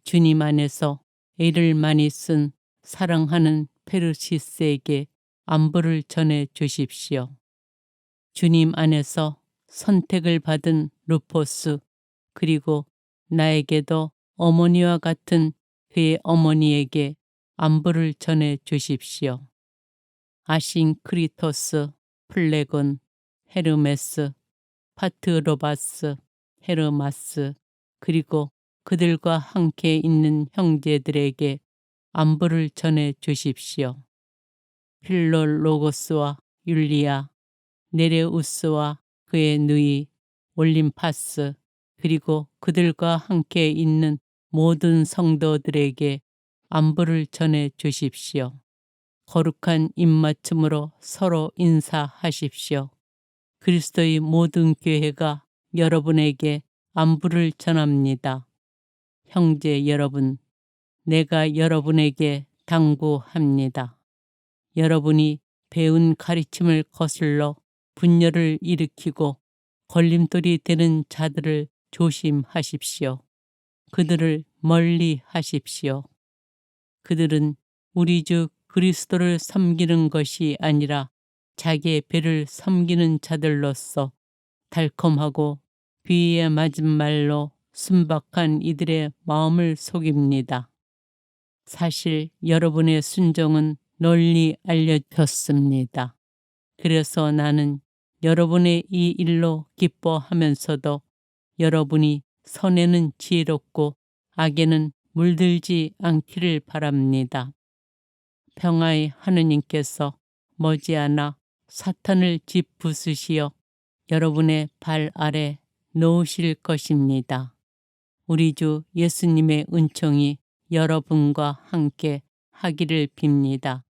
주님 안에서 애를 많이 쓴 사랑하는 페르시스에게 안부를 전해 주십시오. 주님 안에서 선택을 받은 루포스 그리고 나에게도 어머니와 같은 그의 어머니에게 안부를 전해 주십시오. 아싱크리토스, 플레곤, 헤르메스, 파트로바스, 헤르마스 그리고 그들과 함께 있는 형제들에게 안부를 전해 주십시오. 필롤로고스와 율리아, 네레우스와 그의 누이 올림파스 그리고 그들과 함께 있는 모든 성도들에게 안부를 전해 주십시오. 거룩한 입맞춤으로 서로 인사하십시오. 그리스도의 모든 교회가 여러분에게 안부를 전합니다. 형제 여러분, 내가 여러분에게 당부합니다. 여러분이 배운 가르침을 거슬러 분열을 일으키고 걸림돌이 되는 자들을 조심하십시오. 그들을 멀리 하십시오. 그들은 우리 주 그리스도를 섬기는 것이 아니라 자기의 배를 섬기는 자들로서 달콤하고 귀에 맞은 말로 순박한 이들의 마음을 속입니다. 사실 여러분의 순종은 널리 알려졌습니다. 그래서 나는 여러분의 이 일로 기뻐하면서도 여러분이 선에는 지혜롭고 악에는 물들지 않기를 바랍니다. 평화의 하느님께서 머지않아 사탄을 짓부수시어 여러분의 발 아래 놓으실 것입니다. 우리 주 예수님의 은총이 여러분과 함께 하기를 빕니다.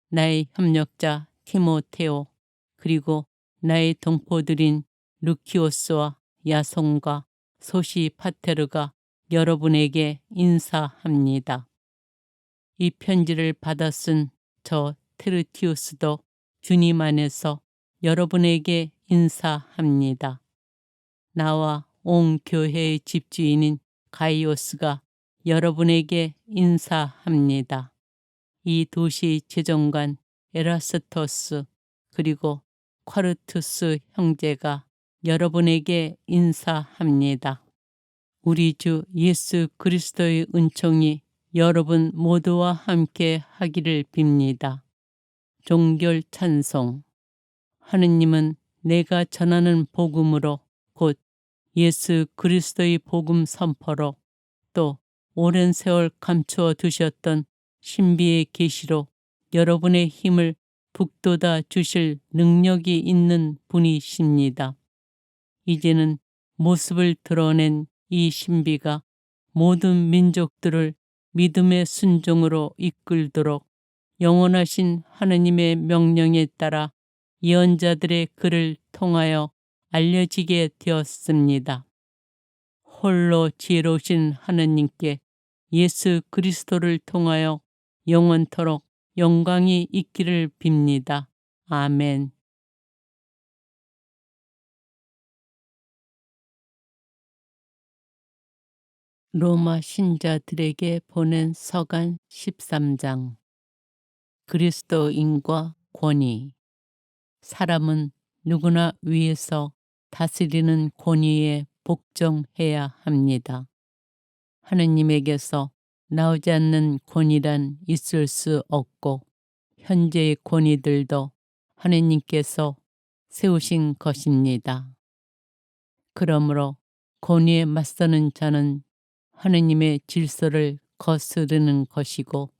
나의 협력자 티모테오 그리고 나의 동포들인 루키오스와 야손과 소시파테르가 여러분에게 인사합니다. 이 편지를 받아 쓴 저 테르티우스도 주님 안에서 여러분에게 인사합니다. 나와 온 교회의 집주인인 가이오스가 여러분에게 인사합니다. 이 도시의 재정관 에라스토스 그리고 쿼르투스 형제가 여러분에게 인사합니다. 우리 주 예수 그리스도의 은총이 여러분 모두와 함께 하기를 빕니다. 종결 찬송. 하느님은 내가 전하는 복음으로 곧 예수 그리스도의 복음 선포로 또 오랜 세월 감추어 두셨던 신비의 계시로 여러분의 힘을 북돋아 주실 능력이 있는 분이십니다. 이제는 모습을 드러낸 이 신비가 모든 민족들을 믿음의 순종으로 이끌도록 영원하신 하느님의 명령에 따라 예언자들의 글을 통하여 알려지게 되었습니다. 홀로 지혜로우신 하느님께 예수 그리스도를 통하여 영원토록 영광이 있기를 빕니다. 아멘. 로마 신자들에게 보낸 서간 13장. 그리스도인과 권위. 사람은 누구나 위에서 다스리는 권위에 복종해야 합니다. 하느님에게서 나오지 않는 권위란 있을 수 없고 현재의 권위들도 하느님께서 세우신 것입니다. 그러므로 권위에 맞서는 자는 하느님의 질서를 거스르는 것이고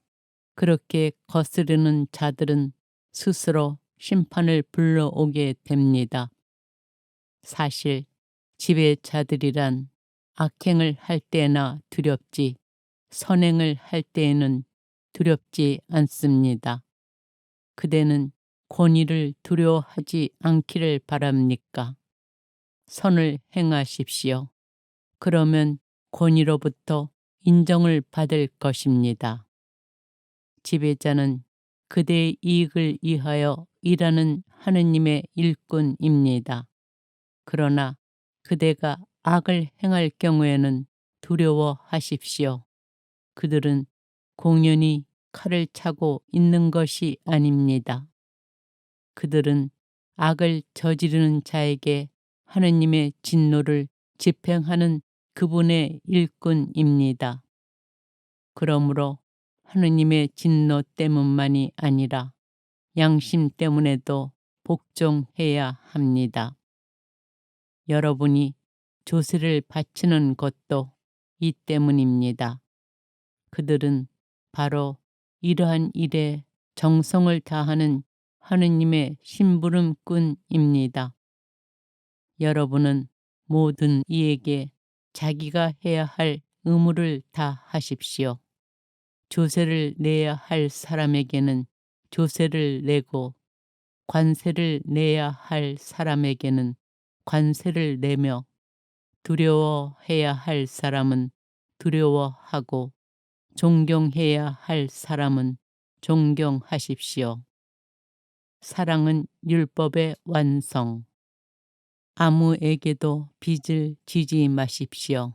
그렇게 거스르는 자들은 스스로 심판을 불러오게 됩니다. 사실 지배자들이란 악행을 할 때나 두렵지 선행을 할 때에는 두렵지 않습니다. 그대는 권위를 두려워하지 않기를 바랍니까? 선을 행하십시오. 그러면 권위로부터 인정을 받을 것입니다. 지배자는 그대의 이익을 위하여 일하는 하느님의 일꾼입니다. 그러나 그대가 악을 행할 경우에는 두려워하십시오. 그들은 공연히 칼을 차고 있는 것이 아닙니다. 그들은 악을 저지르는 자에게 하느님의 진노를 집행하는 그분의 일꾼입니다. 그러므로 하느님의 진노 때문만이 아니라 양심 때문에도 복종해야 합니다. 여러분이 조세를 바치는 것도 이 때문입니다. 그들은 바로 이러한 일에 정성을 다하는 하느님의 심부름꾼입니다. 여러분은 모든 이에게 자기가 해야 할 의무를 다 하십시오. 조세를 내야 할 사람에게는 조세를 내고 관세를 내야 할 사람에게는 관세를 내며 두려워해야 할 사람은 두려워하고 존경해야 할 사람은 존경하십시오. 사랑은 율법의 완성. 아무에게도 빚을 지지 마십시오.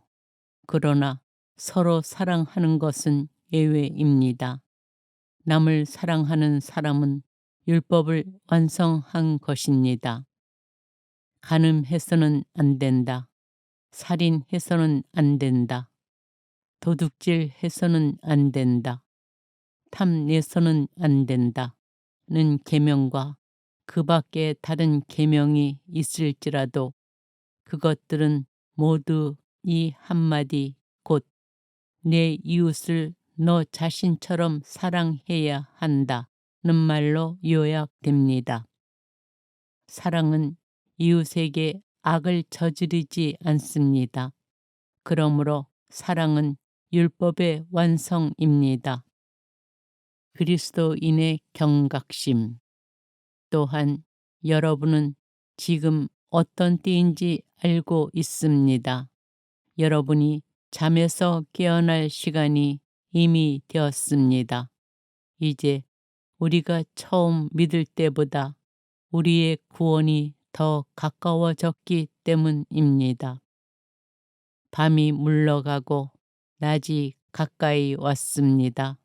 그러나 서로 사랑하는 것은 예외입니다. 남을 사랑하는 사람은 율법을 완성한 것입니다. 간음해서는 안 된다. 살인해서는 안 된다. 도둑질해서는 안 된다. 탐내서는 안 된다는 계명과 그 밖에 다른 계명이 있을지라도 그것들은 모두 이 한마디 곧 내 이웃을 너 자신처럼 사랑해야 한다는 말로 요약됩니다. 사랑은 이웃에게 악을 저지르지 않습니다. 그러므로 사랑은 율법의 완성입니다. 그리스도인의 경각심. 또한 여러분은 지금 어떤 때인지 알고 있습니다. 여러분이 잠에서 깨어날 시간이 이미 되었습니다. 이제 우리가 처음 믿을 때보다 우리의 구원이 더 가까워졌기 때문입니다. 밤이 물러가고 낮이 가까이 왔습니다.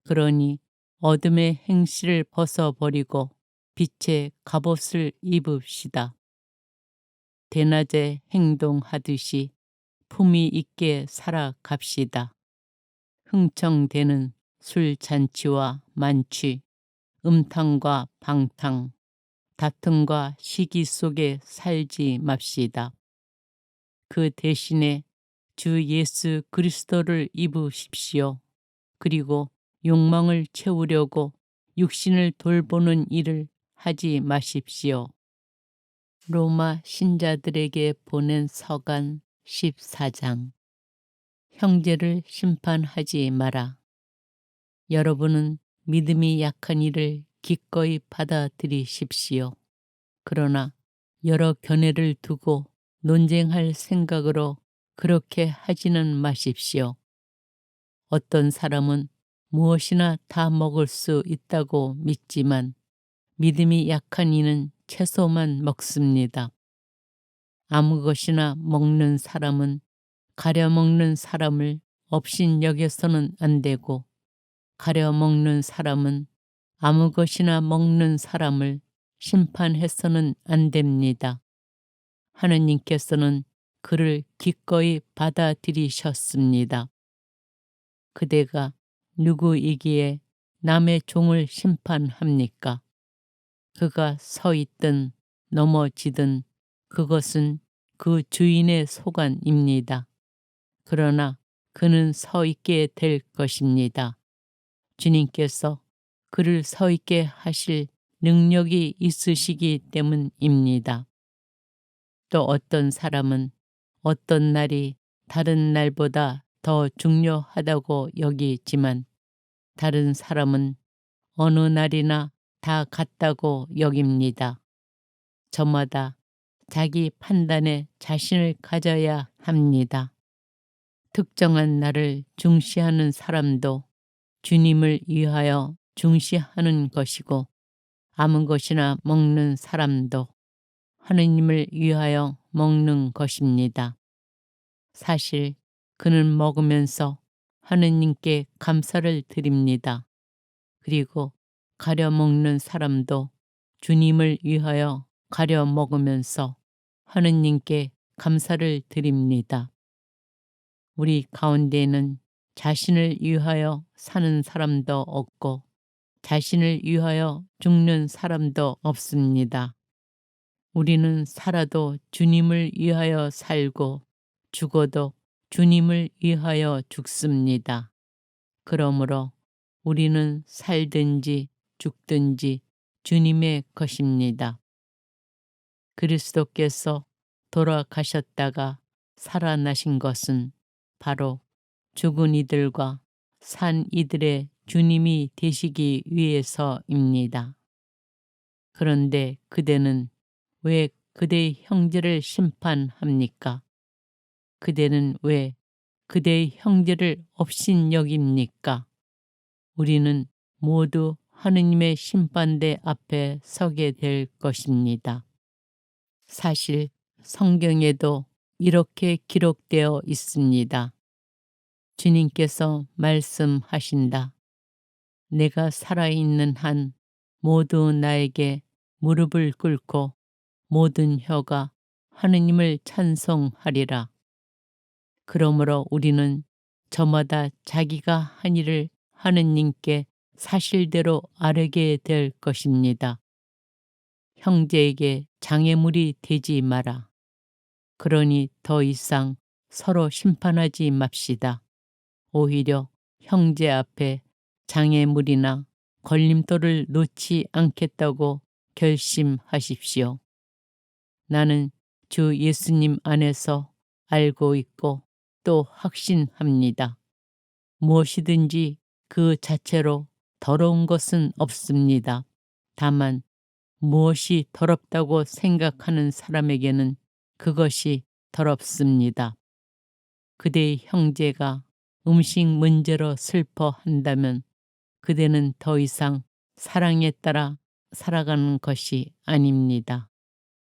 그러니 어둠의 행실을 벗어버리고 빛의 갑옷을 입읍시다. 대낮에 행동하듯이 품위 있게 살아갑시다. 흥청대는 술잔치와 만취, 음탕과 방탕, 다툼과 시기 속에 살지 맙시다. 그 대신에 주 예수 그리스도를 입으십시오. 그리고 욕망을 채우려고 육신을 돌보는 일을 하지 마십시오. 로마 신자들에게 보낸 서간 14장. 형제를 심판하지 마라. 여러분은 믿음이 약한 이를 기꺼이 받아들이십시오. 그러나 여러 견해를 두고 논쟁할 생각으로 그렇게 하지는 마십시오. 어떤 사람은 무엇이나 다 먹을 수 있다고 믿지만 믿음이 약한 이는 채소만 먹습니다. 아무 것이나 먹는 사람은 가려 먹는 사람을 업신여겨서는 안 되고, 가려 먹는 사람은 아무 것이나 먹는 사람을 심판해서는 안 됩니다. 하느님께서는 그를 기꺼이 받아들이셨습니다. 그대가 누구이기에 남의 종을 심판합니까? 그가 서 있든 넘어지든 그것은 그 주인의 소관입니다. 그러나 그는 서 있게 될 것입니다. 주님께서 그를 서 있게 하실 능력이 있으시기 때문입니다. 또 어떤 사람은 어떤 날이 다른 날보다 더 중요하다고 여기지만 다른 사람은 어느 날이나 다 같다고 여깁니다. 저마다 자기 판단에 자신을 가져야 합니다. 특정한 날을 중시하는 사람도 주님을 위하여 중시하는 것이고, 아무 것이나 먹는 사람도 하느님을 위하여 먹는 것입니다. 사실 그는 먹으면서 하느님께 감사를 드립니다. 그리고 가려 먹는 사람도 주님을 위하여 가려 먹으면서 하느님께 감사를 드립니다. 우리 가운데에는 자신을 위하여 사는 사람도 없고 자신을 위하여 죽는 사람도 없습니다. 우리는 살아도 주님을 위하여 살고 죽어도 주님을 위하여 죽습니다. 그러므로 우리는 살든지 죽든지 주님의 것입니다. 그리스도께서 돌아가셨다가 살아나신 것은 바로 죽은 이들과 산 이들의 주님이 되시기 위해서입니다. 그런데 그대는 왜 그대의 형제를 심판합니까? 그대는 왜 그대의 형제를 업신여깁니까? 우리는 모두 하느님의 심판대 앞에 서게 될 것입니다. 사실 성경에도 이렇게 기록되어 있습니다. 주님께서 말씀하신다. 내가 살아있는 한 모두 나에게 무릎을 꿇고 모든 혀가 하느님을 찬송하리라. 그러므로 우리는 저마다 자기가 한 일을 하느님께 사실대로 아뢰게 될 것입니다. 형제에게 장애물이 되지 마라. 그러니 더 이상 서로 심판하지 맙시다. 오히려 형제 앞에 장애물이나 걸림돌을 놓지 않겠다고 결심하십시오. 나는 주 예수님 안에서 알고 있고 또 확신합니다. 무엇이든지 그 자체로 더러운 것은 없습니다. 다만 무엇이 더럽다고 생각하는 사람에게는 그것이 더럽습니다. 그대의 형제가 음식 문제로 슬퍼한다면 그대는 더 이상 사랑에 따라 살아가는 것이 아닙니다.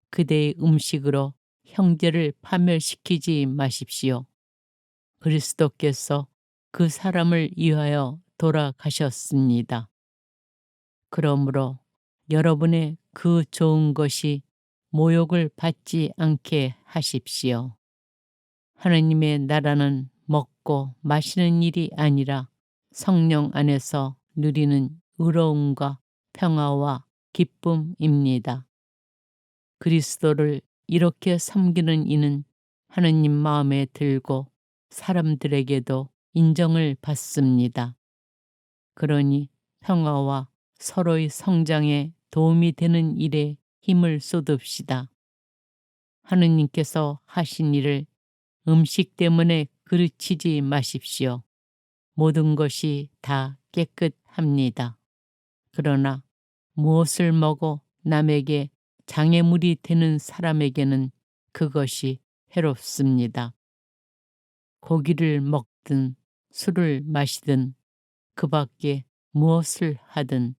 그대의 음식으로 형제를 파멸시키지 마십시오. 그리스도께서 그 사람을 위하여 돌아가셨습니다. 그러므로 여러분의 그 좋은 것이 모욕을 받지 않게 하십시오. 하느님의 나라는 먹고 마시는 일이 아니라 성령 안에서 누리는 의로움과 평화와 기쁨입니다. 그리스도를 이렇게 섬기는 이는 하느님 마음에 들고 사람들에게도 인정을 받습니다. 그러니 평화와 서로의 성장에 도움이 되는 일에 힘을 쏟읍시다. 하느님께서 하신 일을 음식 때문에 그르치지 마십시오. 모든 것이 다 깨끗합니다. 그러나 무엇을 먹어 남에게 장애물이 되는 사람에게는 그것이 해롭습니다. 고기를 먹든 술을 마시든 그 밖에 무엇을 하든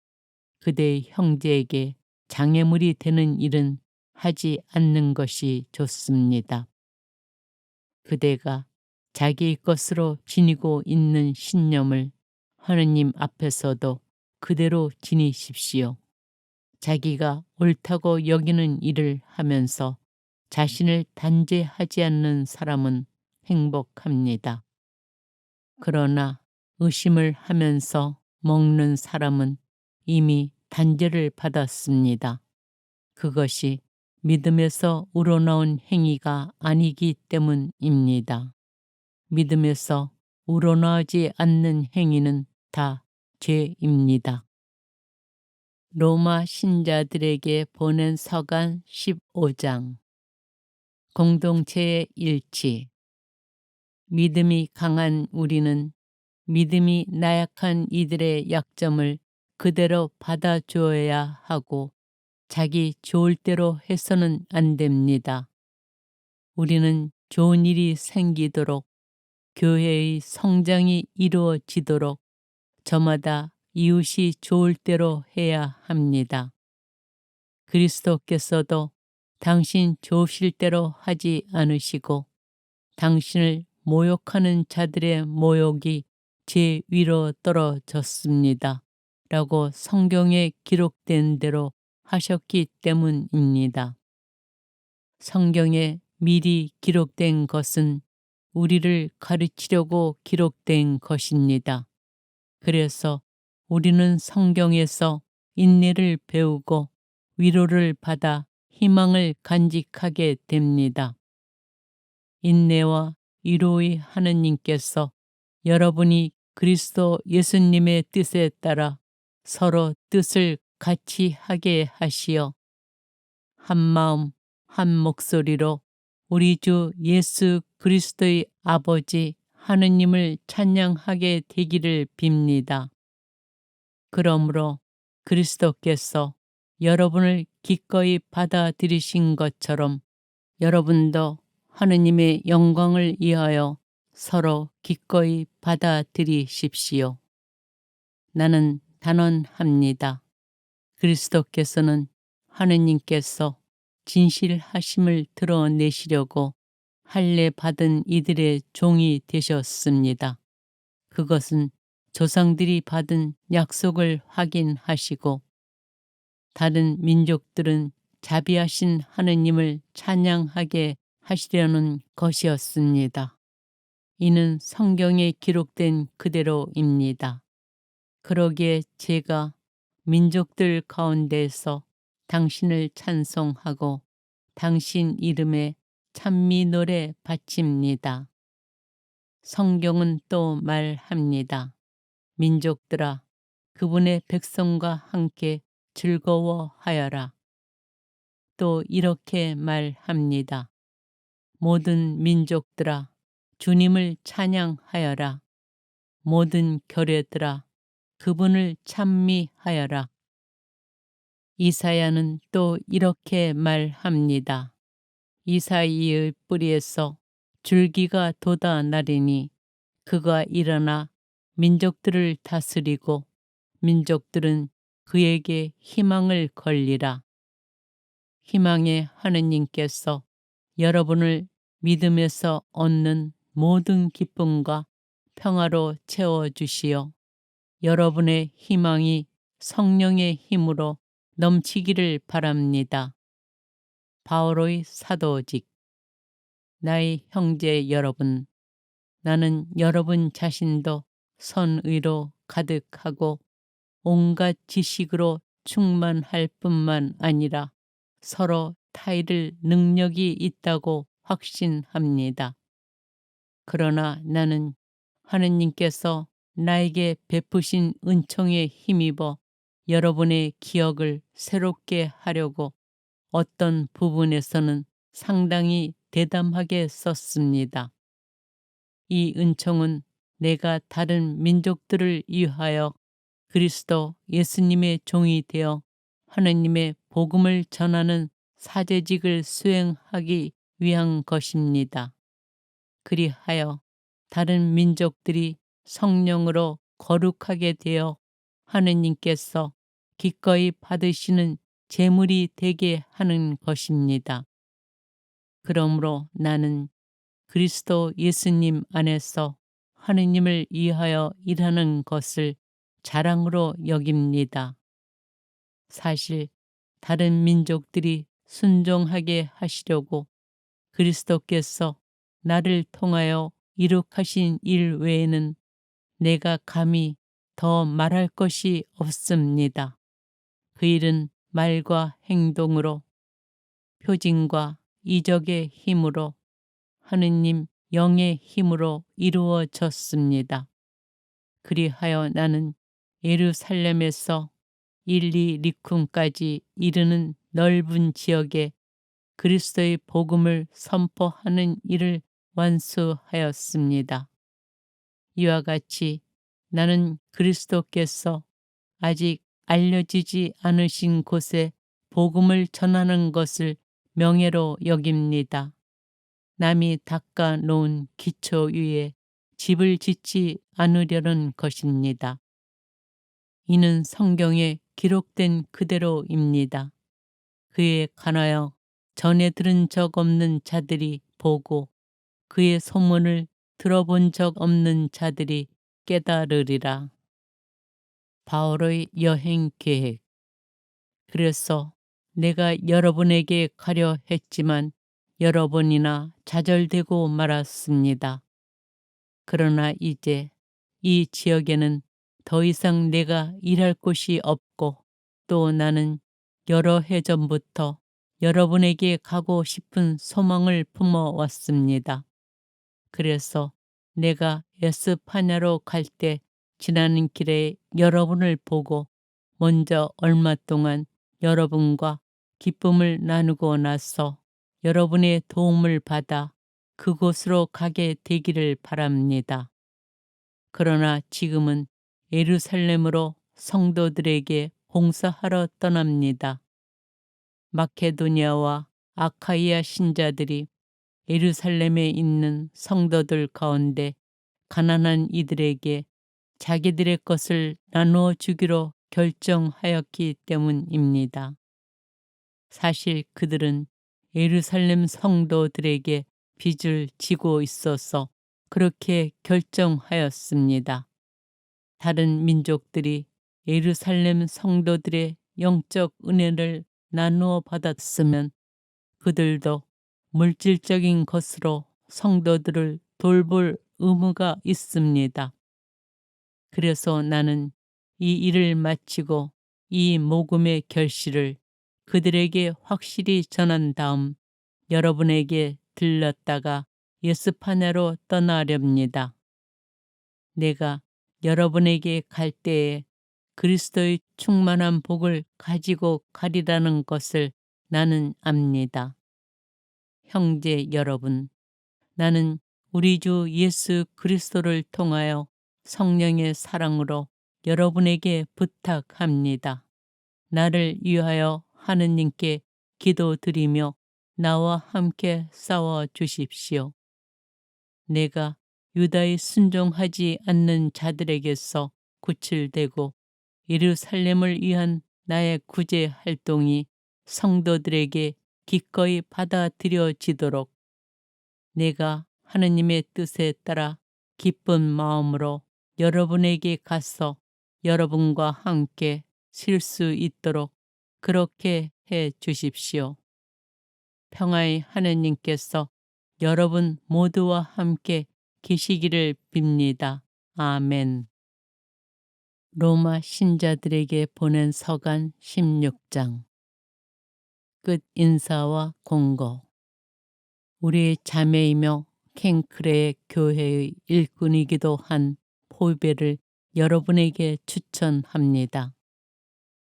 그대의 형제에게 장애물이 되는 일은 하지 않는 것이 좋습니다. 그대가 자기의 것으로 지니고 있는 신념을 하느님 앞에서도 그대로 지니십시오. 자기가 옳다고 여기는 일을 하면서 자신을 단죄하지 않는 사람은 행복합니다. 그러나 의심을 하면서 먹는 사람은 이미 단죄를 받았습니다. 그것이 믿음에서 우러나온 행위가 아니기 때문입니다. 믿음에서 우러나오지 않는 행위는 다 죄입니다. 로마 신자들에게 보낸 서간 15장. 공동체의 일치. 믿음이 강한 우리는 믿음이 나약한 이들의 약점을 그대로 받아주어야 하고 자기 좋을 대로 해서는 안 됩니다. 우리는 좋은 일이 생기도록 교회의 성장이 이루어지도록 저마다 이웃이 좋을 대로 해야 합니다. 그리스도께서도 당신 좋으실 대로 하지 않으시고 당신을 모욕하는 자들의 모욕이 제 위로 떨어졌습니다. 라고 성경에 기록된 대로 하셨기 때문입니다. 성경에 미리 기록된 것은 우리를 가르치려고 기록된 것입니다. 그래서 우리는 성경에서 인내를 배우고 위로를 받아 희망을 간직하게 됩니다. 인내와 위로의 하느님께서 여러분이 그리스도 예수님의 뜻에 따라 서로 뜻을 같이 하게 하시어 한 마음 한 목소리로 우리 주 예수 그리스도의 아버지 하느님을 찬양하게 되기를 빕니다. 그러므로 그리스도께서 여러분을 기꺼이 받아들이신 것처럼 여러분도 하느님의 영광을 위하여 서로 기꺼이 받아들이십시오. 나는 단언합니다. 그리스도께서는 하느님께서 진실하심을 드러내시려고 할례 받은 이들의 종이 되셨습니다. 그것은 조상들이 받은 약속을 확인하시고 다른 민족들은 자비하신 하느님을 찬양하게 하시려는 것이었습니다. 이는 성경에 기록된 그대로입니다. 그러기에 제가 민족들 가운데서 당신을 찬송하고 당신 이름에 찬미 노래 바칩니다. 성경은 또 말합니다. 민족들아, 그분의 백성과 함께 즐거워하여라. 또 이렇게 말합니다. 모든 민족들아, 주님을 찬양하여라. 모든 결례들아, 그분을 찬미하여라. 이사야는 또 이렇게 말합니다. 이사이의 뿌리에서 줄기가 돋아나리니 그가 일어나 민족들을 다스리고 민족들은 그에게 희망을 걸리라. 희망의 하느님께서 여러분을 믿음에서 얻는 모든 기쁨과 평화로 채워주시어 여러분의 희망이 성령의 힘으로 넘치기를 바랍니다. 바오로의 사도직. 나의 형제 여러분, 나는 여러분 자신도 선의로 가득하고 온갖 지식으로 충만할 뿐만 아니라 서로 타이를 능력이 있다고 확신합니다. 그러나 나는 하느님께서 나에게 베푸신 은총에 힘입어 여러분의 기억을 새롭게 하려고 어떤 부분에서는 상당히 대담하게 썼습니다. 이 은총은 내가 다른 민족들을 위하여 그리스도 예수님의 종이 되어 하느님의 복음을 전하는 사제직을 수행하기 위한 것입니다. 그리하여 다른 민족들이 성령으로 거룩하게 되어 하느님께서 기꺼이 받으시는 제물이 되게 하는 것입니다. 그러므로 나는 그리스도 예수님 안에서 하느님을 위하여 일하는 것을 자랑으로 여깁니다. 사실 다른 민족들이 순종하게 하시려고 그리스도께서 나를 통하여 이룩하신 일 외에는 내가 감히 더 말할 것이 없습니다. 그 일은 말과 행동으로, 표징과 이적의 힘으로, 하느님 영의 힘으로 이루어졌습니다. 그리하여 나는 예루살렘에서 일리리쿰까지 이르는 넓은 지역에 그리스도의 복음을 선포하는 일을 완수하였습니다. 이와 같이 나는 그리스도께서 아직 알려지지 않으신 곳에 복음을 전하는 것을 명예로 여깁니다. 남이 닦아 놓은 기초 위에 집을 짓지 않으려는 것입니다. 이는 성경에 기록된 그대로입니다. 그에 관하여 전에 들은 적 없는 자들이 보고 그의 소문을 들어본 적 없는 자들이 깨달으리라. 바울의 여행 계획. 그래서 내가 여러분에게 가려 했지만 여러 번이나 좌절되고 말았습니다. 그러나 이제 이 지역에는 더 이상 내가 일할 곳이 없고 또 나는 여러 해 전부터 여러분에게 가고 싶은 소망을 품어왔습니다. 그래서 내가 에스파냐로 갈 때 지나는 길에 여러분을 보고 먼저 얼마 동안 여러분과 기쁨을 나누고 나서 여러분의 도움을 받아 그곳으로 가게 되기를 바랍니다. 그러나 지금은 예루살렘으로 성도들에게 봉사하러 떠납니다. 마케도니아와 아카이아 신자들이 예루살렘에 있는 성도들 가운데 가난한 이들에게 자기들의 것을 나누어 주기로 결정하였기 때문입니다. 사실 그들은 예루살렘 성도들에게 빚을 지고 있어서 그렇게 결정하였습니다. 다른 민족들이 예루살렘 성도들의 영적 은혜를 나누어 받았으면 그들도 물질적인 것으로 성도들을 돌볼 의무가 있습니다. 그래서 나는 이 일을 마치고 이 모금의 결실을 그들에게 확실히 전한 다음 여러분에게 들렀다가 예스파냐로 떠나렵니다. 내가 여러분에게 갈 때에 그리스도의 충만한 복을 가지고 가리라는 것을 나는 압니다. 형제 여러분, 나는 우리 주 예수 그리스도를 통하여 성령의 사랑으로 여러분에게 부탁합니다. 나를 위하여 하느님께 기도드리며 나와 함께 싸워 주십시오. 내가 유다에 순종하지 않는 자들에게서 구출되고 예루살렘을 위한 나의 구제 활동이 성도들에게 기꺼이 받아들여지도록 내가 하느님의 뜻에 따라 기쁜 마음으로 여러분에게 가서 여러분과 함께 쉴 수 있도록 그렇게 해 주십시오. 평화의 하느님께서 여러분 모두와 함께 계시기를 빕니다. 아멘. 로마 신자들에게 보낸 서간 16장. 끝 인사와 공고. 우리의 자매이며 켄크레 교회의 일꾼이기도 한 포베를 여러분에게 추천합니다.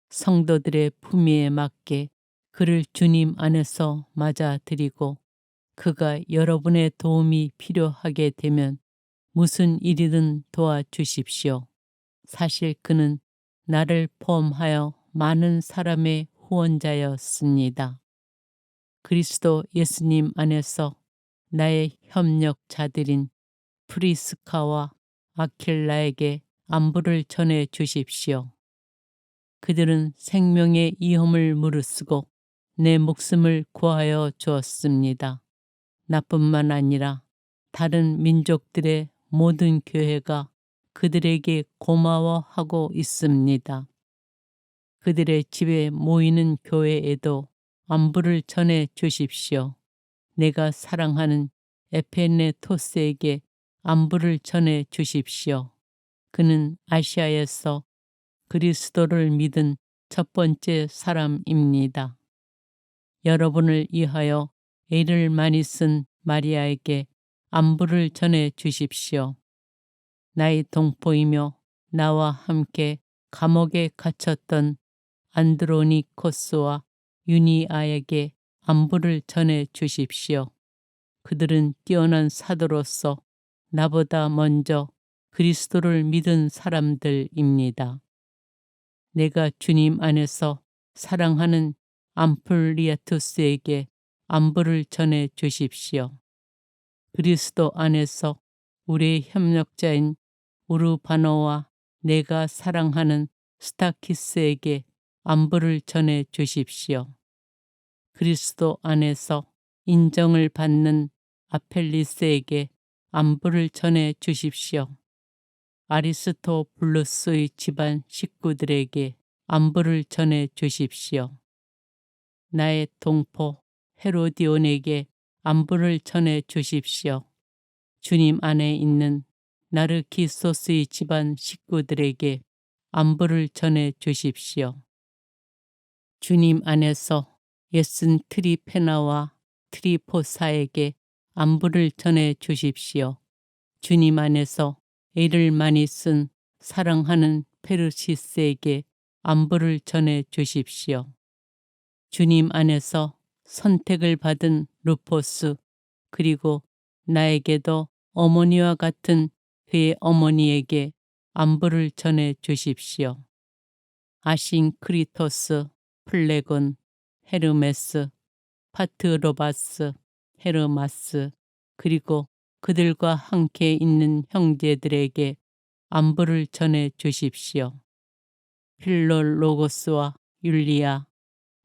성도들의 품위에 맞게 그를 주님 안에서 맞아드리고 그가 여러분의 도움이 필요하게 되면 무슨 일이든 도와주십시오. 사실 그는 나를 포함하여 많은 사람의 후원자였습니다. 그리스도 예수님 안에서 나의 협력자들인 프리스카와 아킬라에게 안부를 전해 주십시오. 그들은 생명의 위험을 무릅쓰고 내 목숨을 구하여 주었습니다. 나뿐만 아니라 다른 민족들의 모든 교회가 그들에게 고마워하고 있습니다. 그들의 집에 모이는 교회에도 안부를 전해 주십시오. 내가 사랑하는 에페네토스에게 안부를 전해 주십시오. 그는 아시아에서 그리스도를 믿은 첫 번째 사람입니다. 여러분을 위하여 애를 많이 쓴 마리아에게 안부를 전해 주십시오. 나의 동포이며 나와 함께 감옥에 갇혔던 안드로니코스와 유니아에게 안부를 전해 주십시오. 그들은 뛰어난 사도로서 나보다 먼저 그리스도를 믿은 사람들입니다. 내가 주님 안에서 사랑하는 암플리아투스에게 안부를 전해 주십시오. 그리스도 안에서 우리의 협력자인 우르바노와 내가 사랑하는 스타키스에게 안부를 전해 주십시오. 그리스도 안에서 인정을 받는 아펠리스에게 안부를 전해 주십시오. 아리스토블루스의 집안 식구들에게 안부를 전해 주십시오. 나의 동포 헤로디온에게 안부를 전해 주십시오. 주님 안에 있는 나르키소스의 집안 식구들에게 안부를 전해 주십시오. 주님 안에서 예순 트리페나와 트리포사에게 안부를 전해 주십시오. 주님 안에서 애를 많이 쓴 사랑하는 페르시스에게 안부를 전해 주십시오. 주님 안에서 선택을 받은 루포스 그리고 나에게도 어머니와 같은 그의 어머니에게 안부를 전해 주십시오. 아싱크리토스, 플레곤, 헤르메스, 파트로바스, 헤르마스 그리고 그들과 함께 있는 형제들에게 안부를 전해 주십시오. 필롤로고스와 율리아,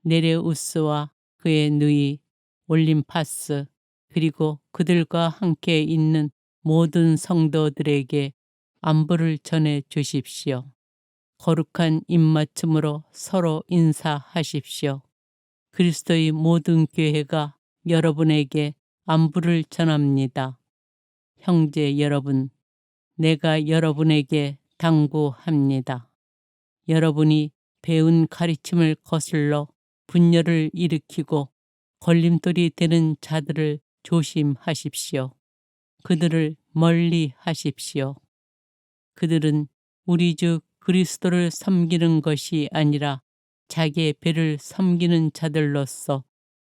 네레우스와 그의 누이 올림파스 그리고 그들과 함께 있는 모든 성도들에게 안부를 전해 주십시오. 거룩한 입맞춤으로 서로 인사하십시오. 그리스도의 모든 교회가 여러분에게 안부를 전합니다. 형제 여러분, 내가 여러분에게 당부합니다. 여러분이 배운 가르침을 거슬러 분열을 일으키고 걸림돌이 되는 자들을 조심하십시오. 그들을 멀리 하십시오. 그들은 우리 주 그리스도를 섬기는 것이 아니라 자기의 배를 섬기는 자들로서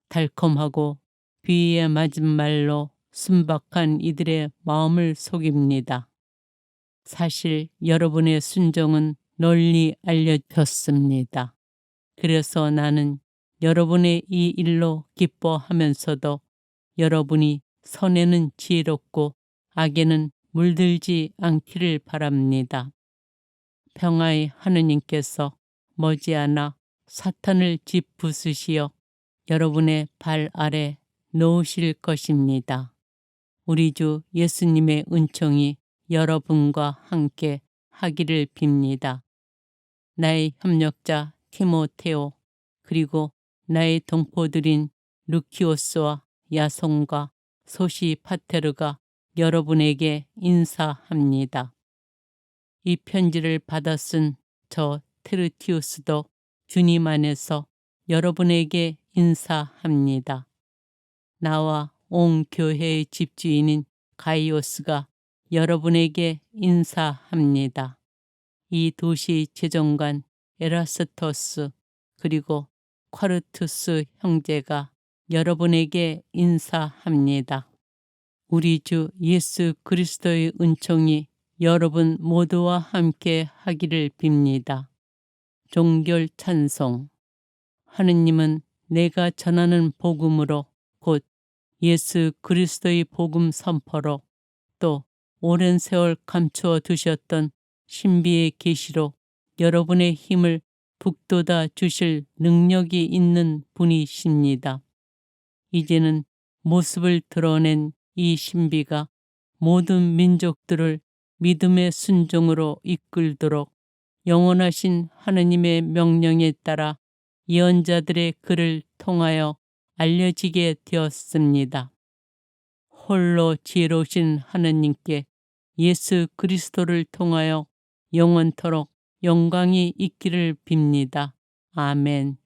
달콤하고 귀에 맞은 말로 순박한 이들의 마음을 속입니다. 사실 여러분의 순종은 널리 알려졌습니다. 그래서 나는 여러분의 이 일로 기뻐하면서도 여러분이 선에는 지혜롭고 악에는 물들지 않기를 바랍니다. 평화의 하느님께서 머지않아 사탄을 짓부수시어 여러분의 발 아래 놓으실 것입니다. 우리 주 예수님의 은총이 여러분과 함께 하기를 빕니다. 나의 협력자 티모테오 그리고 나의 동포들인 루키오스와 야손과 소시파테르가 여러분에게 인사합니다. 이 편지를 받아 쓴 저 테르티우스도 주님 안에서 여러분에게 인사합니다. 나와 온 교회의 집주인인 가이오스가 여러분에게 인사합니다. 이 도시 재정관 에라스토스 그리고 쿼르투스 형제가 여러분에게 인사합니다. 우리 주 예수 그리스도의 은총이 여러분 모두와 함께 하기를 빕니다. 종결 찬송. 하느님은 내가 전하는 복음으로 곧 예수 그리스도의 복음 선포로 또 오랜 세월 감추어 두셨던 신비의 계시로 여러분의 힘을 북돋아 주실 능력이 있는 분이십니다. 이제는 모습을 드러낸 이 신비가 모든 민족들을 믿음의 순종으로 이끌도록 영원하신 하느님의 명령에 따라 예언자들의 글을 통하여 알려지게 되었습니다. 홀로 지혜로우신 하느님께 예수 그리스도를 통하여 영원토록 영광이 있기를 빕니다. 아멘.